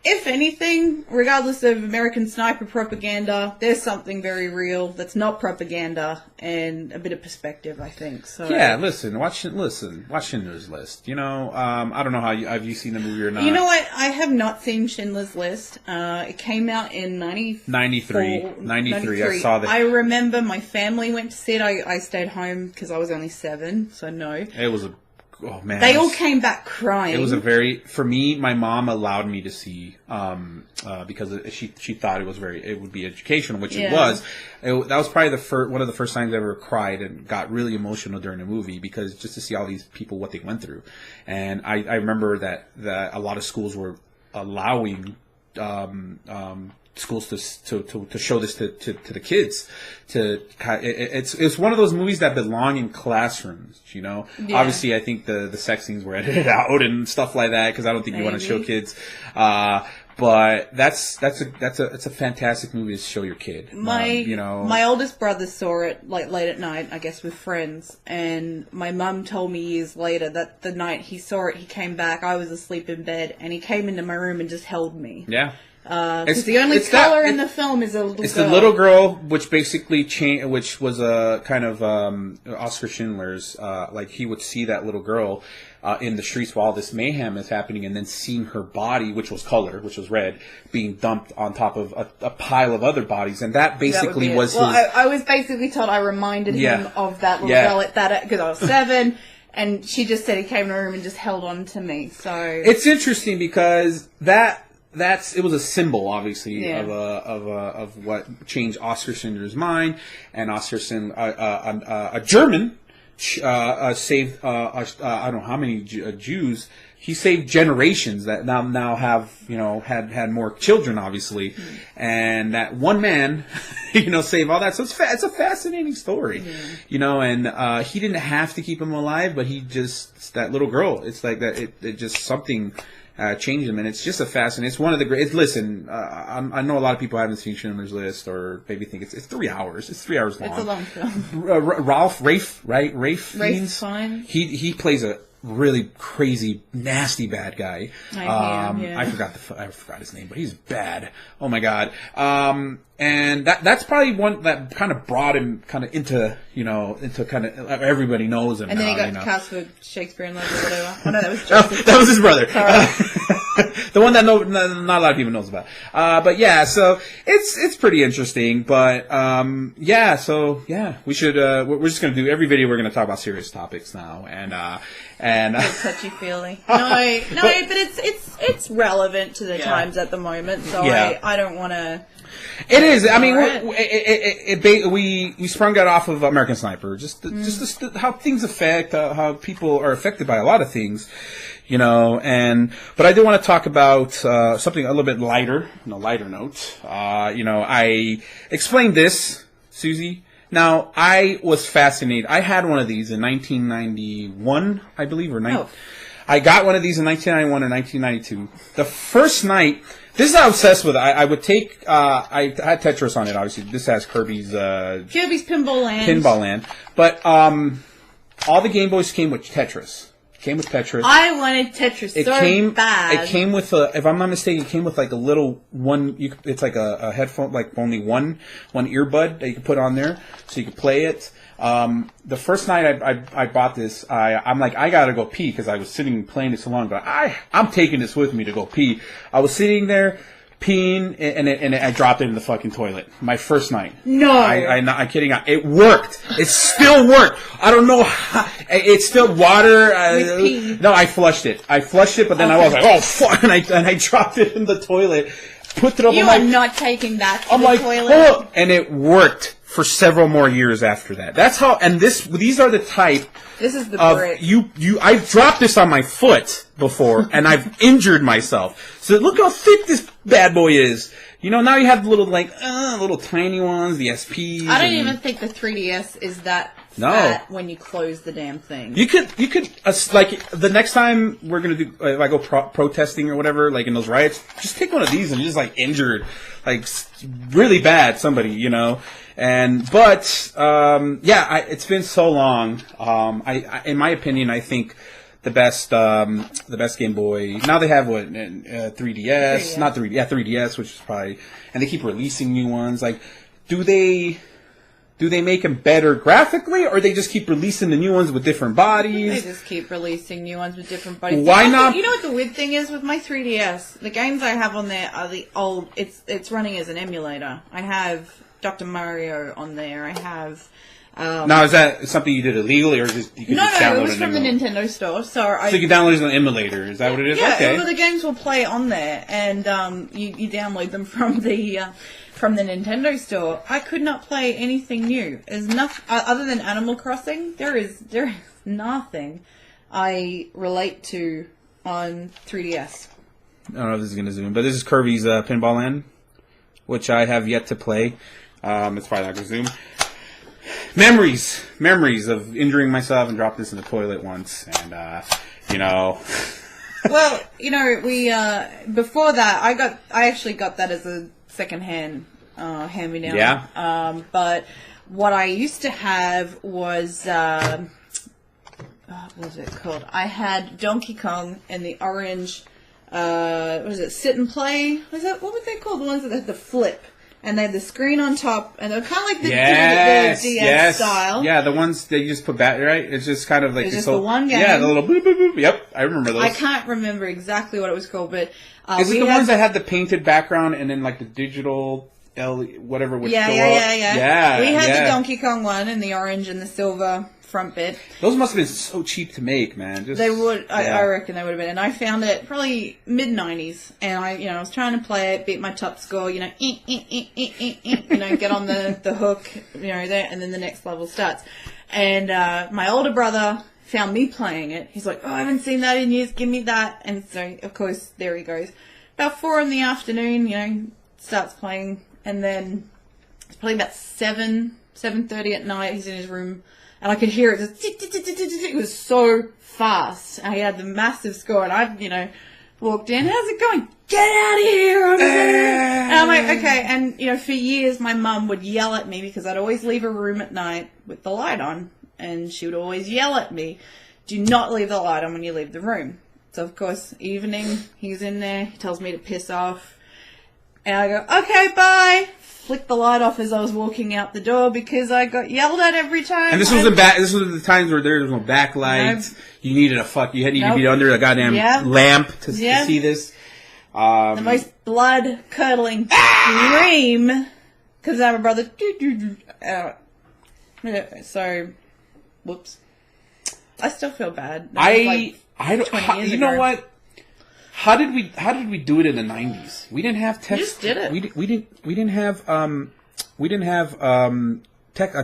if anything, regardless of American Sniper propaganda, there's something very real that's not propaganda and a bit of perspective, I think. So yeah, watch Schindler's List. You know, I don't know have you seen the movie or not? You know what? I have not seen Schindler's List. It came out in 93. I saw that. I remember my family went to see it. I stayed home because I was only 7, so no. It was oh man! They all came back crying. It was for me. My mom allowed me to see because she thought it would be educational, which it was. That was probably one of the first times I ever cried and got really emotional during the movie, because just to see all these people, what they went through. And I remember that a lot of schools were allowing schools to show this to the kids. It's one of those movies that belong in classrooms, you know. Yeah. Obviously, I think the sex scenes were edited out and stuff like that, because I don't think you want to show kids. But it's a fantastic movie to show your kid. My oldest brother saw it like late at night, I guess, with friends, and my mum told me years later that the night he saw it, he came back. I was asleep in bed, and he came into my room and just held me. Yeah. Because the only color in the film is a little girl. It's the little girl, which basically which was a kind of Oscar Schindler's. Like, he would see that little girl in the streets while this mayhem is happening, and then seeing her body, which was color, which was red, being dumped on top of a pile of other bodies, and that basically was his. Well, I was basically told I reminded him of that little girl at that, because I was 7. And she just said he came in the room and just held on to me. So it's interesting because it was a symbol, obviously, of what changed Oscar Schindler's mind, and Oscar Schindler, a German, saved I don't know how many Jews. He saved generations that now have, you know, had more children, obviously, and that one man, you know, saved all that. So it's a fascinating story, you know. And he didn't have to keep him alive, but that little girl. It's like that. It just something. Changed them, and it's just a fascinating. It's one of the great. Listen, I know a lot of people haven't seen Schindler's List, or maybe think it's 3 hours. It's 3 hours long. It's a long film. Rafe Rafe's fine. He plays a really crazy, nasty bad guy. I forgot his name, but he's bad. Oh my God. And that's probably one that kind of brought him kind of into kind of everybody knows him. And then now, he got cast for Shakespeare in Love or whatever. Oh no, that was Joseph. That was his brother. The one that not a lot of people knows about. But yeah, so it's pretty interesting. But we should. We're just gonna do every video. We're gonna talk about serious topics now, and touchy feely. No, but it's relevant to the times at the moment. So I don't want to. It is. I mean, we sprung that off of American Sniper. Just how things affect, how people are affected by a lot of things, you know. But I do want to talk about something a little bit lighter, on a lighter note. I explained this, Susie. Now, I was fascinated. I had one of these in 1991, I believe, I got one of these in 1991 or 1992. The first night. This is how obsessed with it. I would take. I had Tetris on it. Obviously, this has Kirby's Pinball Land. But all the Game Boys came with Tetris. I wanted Tetris bad. It came with if I'm not mistaken, it came with like a little one. It's like a headphone, like only one earbud that you could put on there, so you could play it. The first night I bought this, I'm like, I gotta go pee, because I was sitting playing it so long, but I'm taking this with me to go pee. I was sitting there peeing, and I dropped it in the fucking toilet. My first night. No. I'm kidding. It worked. It still worked. I don't know how. It's still water. No, I flushed it. But then I was like, oh fuck, and I dropped it in the toilet. Put it up. You are not taking that to the toilet. Oh, and it worked. for several more years after that. That's how, and these are the type. This is the of brick. I've dropped this on my foot before, and I've injured myself. So look how thick this bad boy is. Now you have the little, little tiny ones, the SPs. I don't even think the 3DS is that fat when you close the damn thing. You could, the next time we're going to do, if I go protesting or whatever, in those riots, just take one of these and just, injured, really bad somebody, it's been so long. In my opinion, I think the best Game Boy. Now they have 3DS, not 3DS, which is probably, and they keep releasing new ones. Do they make them better graphically, or they just keep releasing the new ones with different bodies? They just keep releasing new ones with different bodies. Why not? You know what the weird thing is with my 3DS? The games I have on there are the old. It's running as an emulator. I have Dr. Mario on there. I have. Now, is that something you did illegally, or just you could just download it? No, it was from the Nintendo store. So you can download it on an emulator. Is that what it is? Yeah, okay. Well, the games will play on there, and you download them from the Nintendo store. I could not play anything new. There's nothing other than Animal Crossing. There is nothing I relate to on 3DS. I don't know if this is going to zoom, but this is Kirby's Pinball Land, which I have yet to play. It's probably not going to zoom. Memories of injuring myself and dropping this in the toilet once, and Well, we before that I actually got that as a secondhand hand-me-down. Yeah. But what I used to have was what was it called? I had Donkey Kong and the orange. What was it? Sit and Play. What were they called? The ones that had the flip. And they had the screen on top, and they're kind of like the DS style. Yeah, the ones that you just put back, right? It's just kind of like it's just the one game. Yeah, the little boop, boop, boop. Yep, I remember those. I can't remember exactly what it was called, but is it the ones that had the painted background and then the digital whatever would show up? Yeah. We had the Donkey Kong one and the orange and the silver front bit. Those must have been so cheap to make, man. They would, I reckon they would have been. And I found it probably mid-90s, and I was trying to play it, beat my top score, get on the hook, there, and then the next level starts. And my older brother found me playing it. He's like, "Oh, I haven't seen that in years. Give me that." And so, of course, there he goes. About 4 PM, starts playing, and then it's probably about 7:30 at night. He's in his room. And I could hear it just it was so fast. And he had the massive score, and I, walked in. How's it going? Get out of here! And I'm like, okay. And for years, my mum would yell at me because I'd always leave a room at night with the light on, and she would always yell at me, "Do not leave the light on when you leave the room." So of course, evening, he's in there. He tells me to piss off, and I go, "Okay, bye." Flick the light off as I was walking out the door because I got yelled at every time. And this was This was the times where there was no backlight. Nope. You needed You had to be under a goddamn lamp to see this. The most blood curdling scream because I have a brother. So, whoops. I still feel bad. I don't. You know what? How did we do it in the 90s? We didn't have text. You just did it. We didn't have text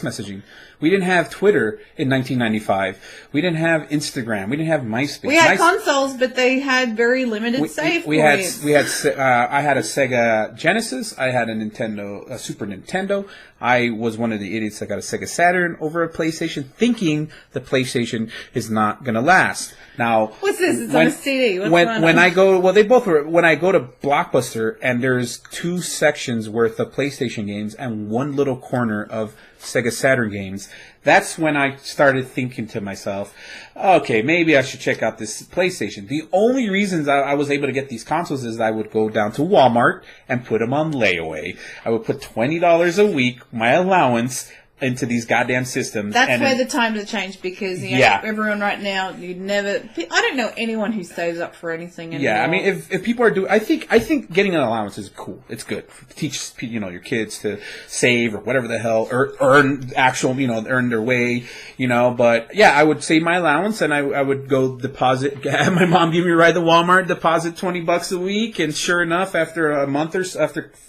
messaging. We didn't have Twitter in 1995. We didn't have Instagram. We didn't have MySpace. We had consoles, but they had very limited save points. I had a Sega Genesis. I had a Super Nintendo. I was one of the idiots that got a Sega Saturn over a PlayStation, thinking the PlayStation is not going to last. Now, what's this? It's on a CD. When I go to Blockbuster and there's 2 sections worth of PlayStation games and one little corner of Sega Saturn games, that's when I started thinking to myself, okay, maybe I should check out this PlayStation. The only reasons I was able to get these consoles is I would go down to Walmart and put them on layaway. I would put $20 a week, my allowance, into these goddamn systems. That's where the times have changed because everyone right now, I don't know anyone who saves up for anything anymore. Yeah, I mean, if people are I think getting an allowance is cool. It's good. Teach your kids to save or whatever the hell, or earn their way, but yeah, I would save my allowance and I would go deposit, have my mom give me a ride to Walmart, deposit $20 a week, and sure enough, after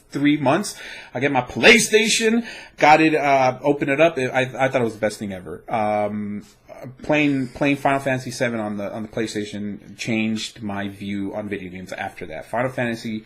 3 months, I get my PlayStation, got it, opened it up. I thought it was the best thing ever. Playing Final Fantasy VII on the PlayStation changed my view on video games after that. Final Fantasy,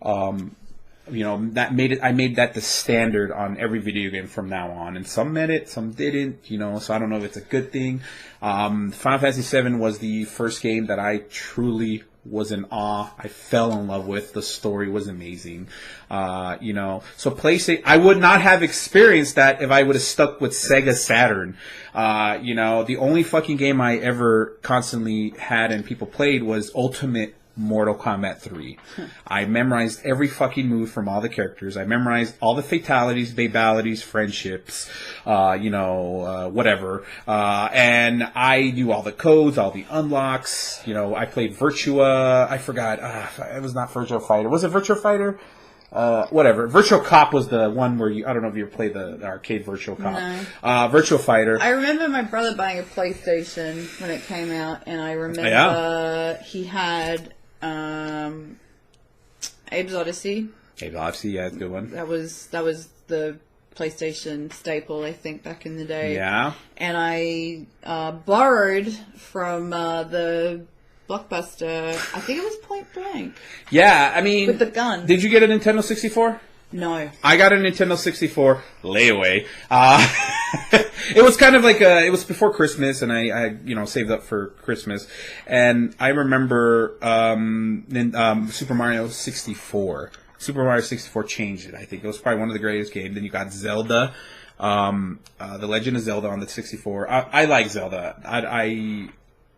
that made it. I made that the standard on every video game from now on. And some met it, some didn't. So I don't know if it's a good thing. Final Fantasy VII was the first game that I truly was in awe. I fell in love with. The story was amazing. So PlayStation, I would not have experienced that if I would have stuck with Sega Saturn. The only fucking game I ever constantly had and people played was Ultimate Mortal Kombat 3. I memorized every fucking move from all the characters. I memorized all the fatalities, babalities, friendships, whatever. And I knew all the codes, all the unlocks. I played Virtua. I forgot. It was not Virtua Fighter. Was it Virtua Fighter? Whatever. Virtual Cop was the one where I don't know if you ever played the arcade Virtual Cop. No. Virtual Fighter. I remember my brother buying a PlayStation when it came out, and I remember he had Abe's Odyssey. Abe's Odyssey, yeah, that's a good one. That was the PlayStation staple, I think, back in the day. Yeah. And I borrowed from the Blockbuster, I think it was Point Blank. Yeah, I mean... with the gun. Did you get a Nintendo 64? No. I got a Nintendo 64 layaway. It was kind of like it was before Christmas, and I saved up for Christmas. And I remember Super Mario 64. Super Mario 64 changed it, I think. It was probably one of the greatest games. Then you got Zelda, The Legend of Zelda on the 64. I like Zelda.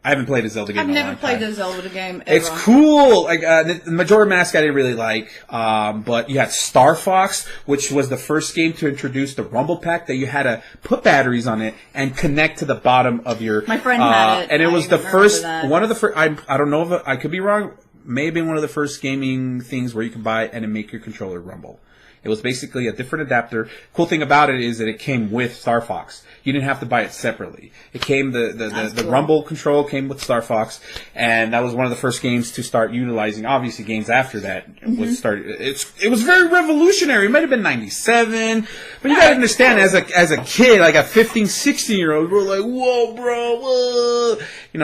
I haven't played a Zelda game I've in a never long played time. a Zelda game ever. It's cool. Like the Majora Mask I didn't really like. But you had Star Fox, which was the first game to introduce the Rumble Pack that you had to put batteries on it and connect to the bottom of your... My friend had it. And it was the first... that. One of the first... I don't know if I could be wrong. May have been one of the first gaming things where you could buy and make your controller rumble. It was basically a different adapter. Cool thing about it is that it came with Star Fox. You didn't have to buy it separately. It came the cool. Rumble control came with Star Fox, and that was one of the first games to start utilizing. Obviously, games after that was started. It was very revolutionary. It might have been 97, but you gotta understand, as a kid, like a 15, 16-year-old, we're like, whoa, bro, whoa.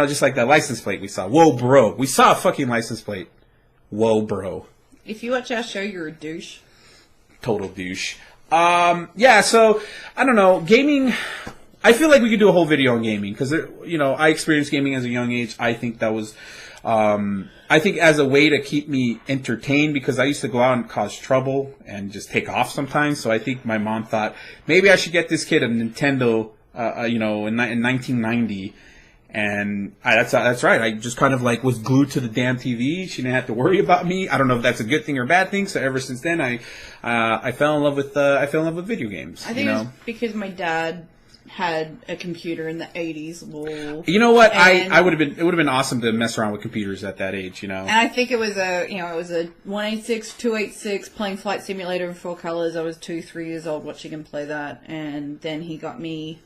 Just like that license plate we saw. Whoa, bro. We saw a fucking license plate. Whoa, bro. If you watch our show, you're a douche. Total douche. So, I don't know. Gaming, I feel like we could do a whole video on gaming, because, I experienced gaming as a young age. I think that was, as a way to keep me entertained, because I used to go out and cause trouble and just take off sometimes. So I think my mom thought, maybe I should get this kid a Nintendo, in 1990. And that's right. I just kind of was glued to the damn TV. She didn't have to worry about me. I don't know if that's a good thing or bad thing. So ever since then, I fell in love with video games. I think it was because my dad had a computer in the 80s. You know what? It would have been awesome to mess around with computers at that age. And I think it was a 186, 286 playing Flight Simulator in 4 colors. I was 2-3 years old watching him play that, and then he got me,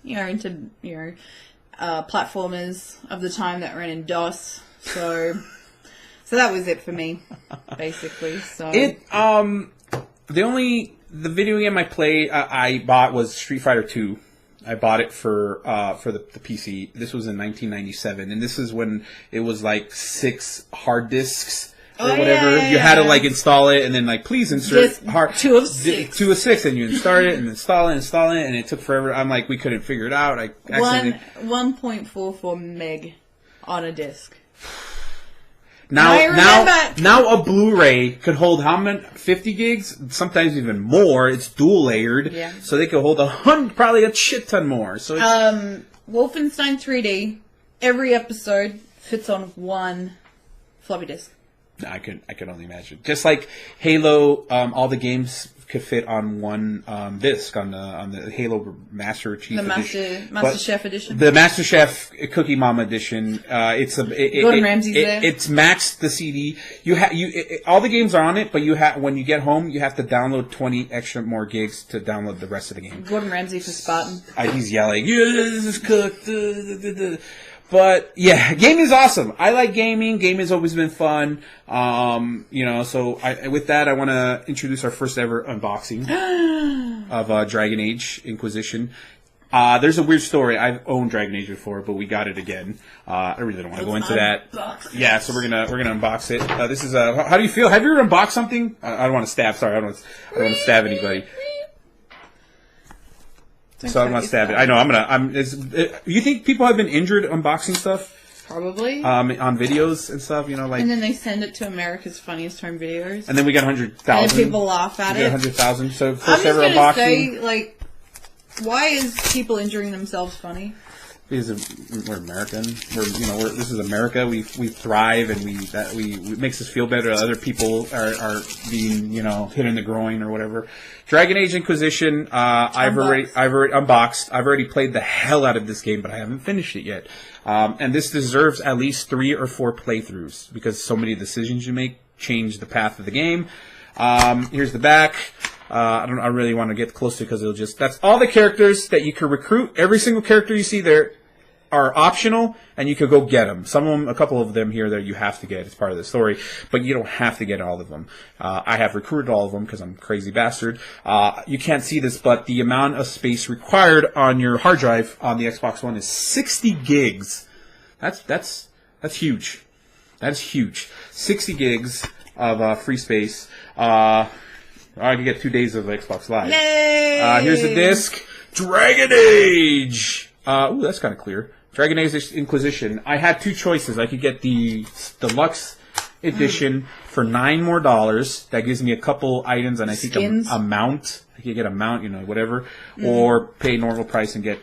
into platformers of the time that ran in DOS. So that was it for me, basically. So the video game I bought was Street Fighter 2. I bought it for the PC. This was in 1997, and this is when it was 6 hard disks or whatever. You had to install it, and then please insert hard 2 of 6. 2 of 6, and you install it and install it, and it took forever. I'm we couldn't figure it out. 1.44 meg on a disc. Now a Blu-ray could hold how many? 50 gigs, sometimes even more. It's dual layered, so they could hold probably a shit ton more. So Wolfenstein 3D, every episode fits on 1 floppy disk. I could only imagine. Just like Halo, all the games could fit on 1 disc on the Halo Master Chief Edition. Master Chef Edition. The Master Chef Cookie Mama Edition. Gordon Ramsay's there. It's maxed the CD. All the games are on it, but when you get home, you have to download 20 extra more gigs to download the rest of the game. Gordon Ramsay for Spartan. He's yelling, "Yeah, this is cooked." But yeah, gaming is awesome. I like gaming. Gaming has always been fun. So with that, I want to introduce our first ever unboxing. of Dragon Age Inquisition. There's a weird story. I've owned Dragon Age before, but we got it again. I really don't want to go into that. Yeah, so we're gonna unbox it. This is how do you feel? Have you ever unboxed something? I don't want to stab. Sorry, I don't want to stab anybody. So I don't want to stab it. I know. You think people have been injured unboxing stuff? Probably. On videos and stuff, like. And then they send it to America's Funniest Home Videos. And then we get 100,000. And people laugh at it. 100,000. So I'm first just ever gonna unboxing. say, why is people injuring themselves funny? Because we're American. This is America. We thrive, and it makes us feel better. Other people are being hit in the groin or whatever. Dragon Age Inquisition. I've already unboxed. I've already played the hell out of this game, but I haven't finished it yet. And this deserves at least 3 or 4 playthroughs because so many decisions you make change the path of the game. Here's the back. I really want to get close to it because that's all the characters that you can recruit. Every single character you see there are optional, and you could go get them. A couple of them here that you have to get as part of the story, but you don't have to get all of them. I have recruited all of them because I'm a crazy bastard. You can't see this, but the amount of space required on your hard drive on the Xbox One is 60 gigs. That's huge. That's huge. 60 gigs of free space. I can get 2 days of Xbox Live. Yay! Here's the disc. Dragon Age! Ooh, that's kind of clear. Dragon Age Inquisition. I had 2 choices. I could get the deluxe edition for $9 more. That gives me a couple items and I think a mount. I could get a mount, whatever. Or pay normal price and get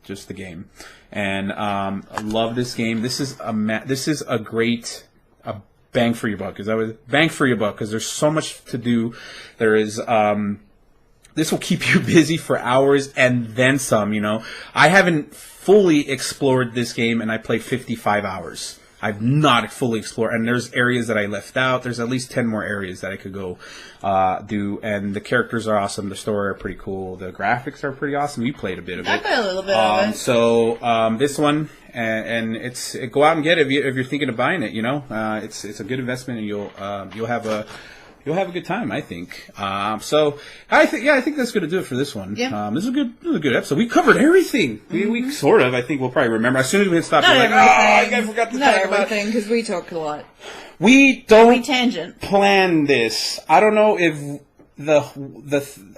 just the game. And I love this game. This is a great bang for your buck. Bang for your buck because there's so much to do. There is this will keep you busy for hours and then some. I haven't fully explored this game, and I played 55 hours. I've not fully explored, and there's areas that I left out. There's at least 10 more areas that I could go do, and the characters are awesome. The story are pretty cool. The graphics are pretty awesome. You played a bit of it. I played a little bit of it. So this one, and go out and get it if you're thinking of buying it. It's a good investment, and you'll have a good time, I think. So I think that's going to do it for this one. Yeah. This is a good episode. We covered everything. We sort of. I think we'll probably remember as soon as we hit stop. Not We're everything. I forgot to Not talk about everything because we talk a lot. We don't tangent. plan this. I don't know if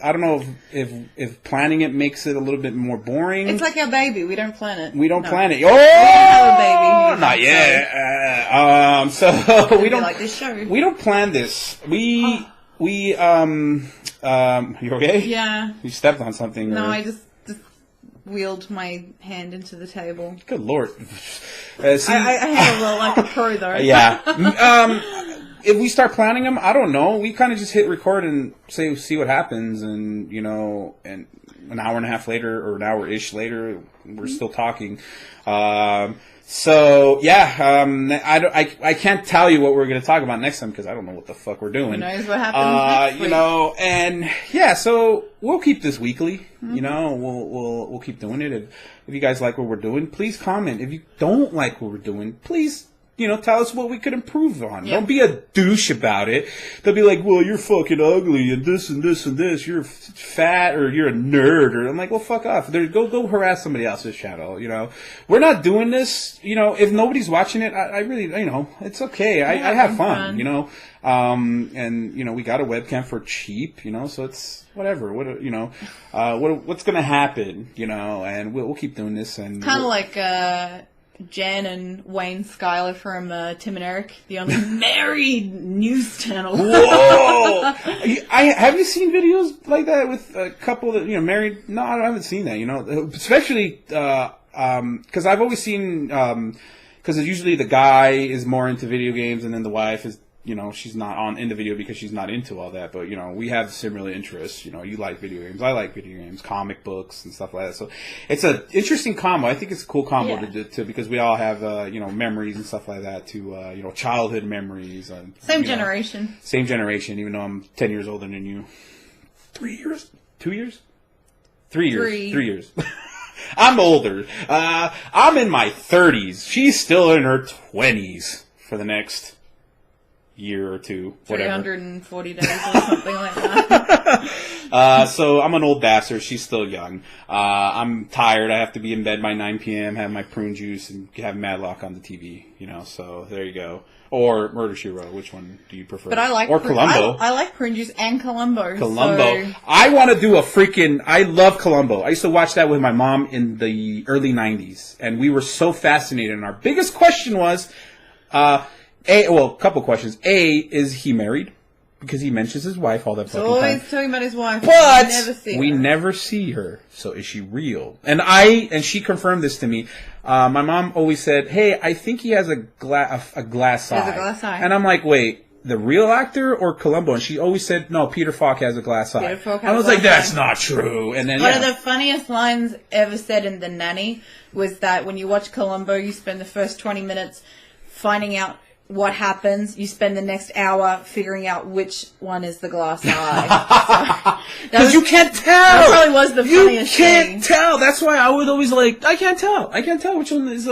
I don't know if planning it makes it a little bit more boring. It's like our baby. We don't plan it. We don't plan it. We don't have a baby. Not yet. So we don't like this show. We don't plan this. You okay? Yeah. You stepped on something. No, I just wheeled my hand into the table. Good Lord. I handle it like a pro, though. Yeah. If we start planning them, I don't know. We kind of just hit record and see what happens, and and an hour and a half later or an hour-ish later, we're still talking. So yeah, I can't tell you what we're going to talk about next time because I don't know what the fuck we're doing. Who knows what happens next week. And yeah, so we'll keep this weekly. We'll keep doing it. If you guys like what we're doing, please comment. If you don't like what we're doing, please tell us what we could improve on. Yep. Don't be a douche about it. They'll be like, well, you're fucking ugly and this and this and this. You're fat or you're a nerd. Or I'm like, well, fuck off. Go harass somebody else's channel. We're not doing this. If nobody's watching it, I really, it's okay. I have fun. And we got a webcam for cheap. So it's whatever. What's gonna happen? And we'll keep doing this. And kind of like Jen and Wayne Schuyler from Tim and Eric, the only married news channel. Whoa! Have you seen videos like that with a couple that married? No, I haven't seen that. Especially because I've always seen because usually the guy is more into video games and then the wife is. She's not in the video because she's not into all that. But, we have similar interests. You like video games. I like video games, comic books, and stuff like that. So it's an interesting combo. I think it's a cool combo to do, because we all have, memories and stuff like that, too. Childhood memories. Same generation. Same generation, even though I'm 10 years older than you. 3 years? 2 years? 3 years. 3 years. I'm older. I'm in my 30s. She's still in her 20s for the next... year or two, whatever. 340 days or something like that. So I'm an old bastard. She's still young. I'm tired. I have to be in bed by 9 p.m., have my prune juice, and have Madlock on the TV, so there you go. Or Murder, She Wrote. Which one do you prefer? But I like... Or Columbo. I like prune juice and Columbo. Columbo. So... I want to do I love Columbo. I used to watch that with my mom in the early 90s. And we were so fascinated. And our biggest question was... a couple questions. A, is he married? Because he mentions his wife all that fucking time. Always talking about his wife. But we never see her. So is she real? And she confirmed this to me. My mom always said, "Hey, I think he has a glass eye." He has a glass eye. And I'm like, wait, the real actor or Columbo? And she always said, no, Peter Falk has a glass eye. I was like, that's not true. And then one of the funniest lines ever said in The Nanny was that when you watch Columbo, you spend the first 20 minutes finding out what happens. You spend the next hour figuring out which one is the glass eye. Because you can't tell. That probably was the funniest thing. You can't tell. That's why I would always I can't tell. I can't tell which one is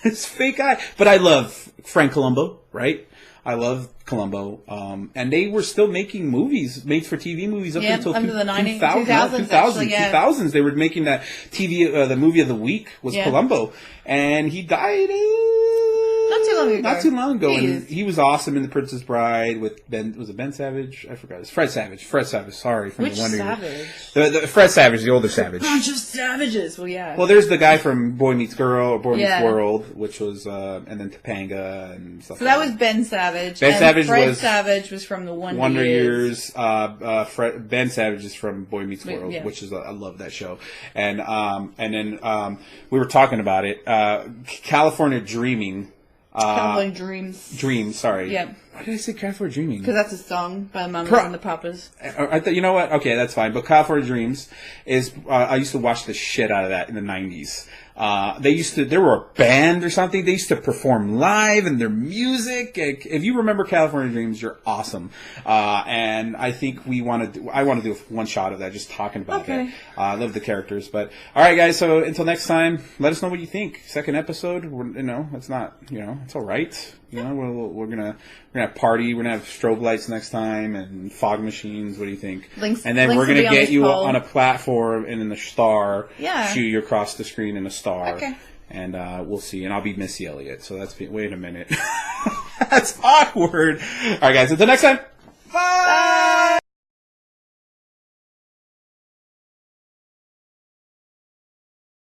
his fake eye. But I love Frank Columbo, right? I love Columbo. And they were still making movies, made-for-TV movies up until the 2000s. 2000s. They were making that TV, the movie of the week was Columbo. And he died... Not too long ago. And he was awesome in The Princess Bride with Ben. Was it Ben Savage? I forgot. It's Fred Savage. Sorry. From Which Savage? The Fred Savage, the older Savage. Bunch of savages. Well, yeah. Well, there's the guy from Boy Meets Girl or Boy Meets World, which was, and then Topanga and stuff. So that was Ben Savage. Fred Savage was from the Wonder Years. Ben Savage is from Boy Meets World, which is I love that show. And then we were talking about it. California Dreaming. California Dreams, sorry. Yeah. Why did I say California Dreaming? Because that's a song by the Mamas and the Papas. I thought, you know what? Okay, that's fine. But California Dreams is, I used to watch the shit out of that in the 90s. They were a band or something. They used to perform live and their music. If you remember California Dreams, you're awesome. And I think I want to do one shot of that, just talking about that. I love the characters. But, alright guys, so until next time, let us know what you think. Second episode, it's not, it's alright. We're gonna party. We're gonna have strobe lights next time and fog machines. What do you think? And then we're gonna get you on a platform and in a star. Yeah. Shoot you across the screen in a star. Okay. And we'll see. And I'll be Missy Elliott. So wait a minute. That's awkward. All right, guys. Until next time. Bye.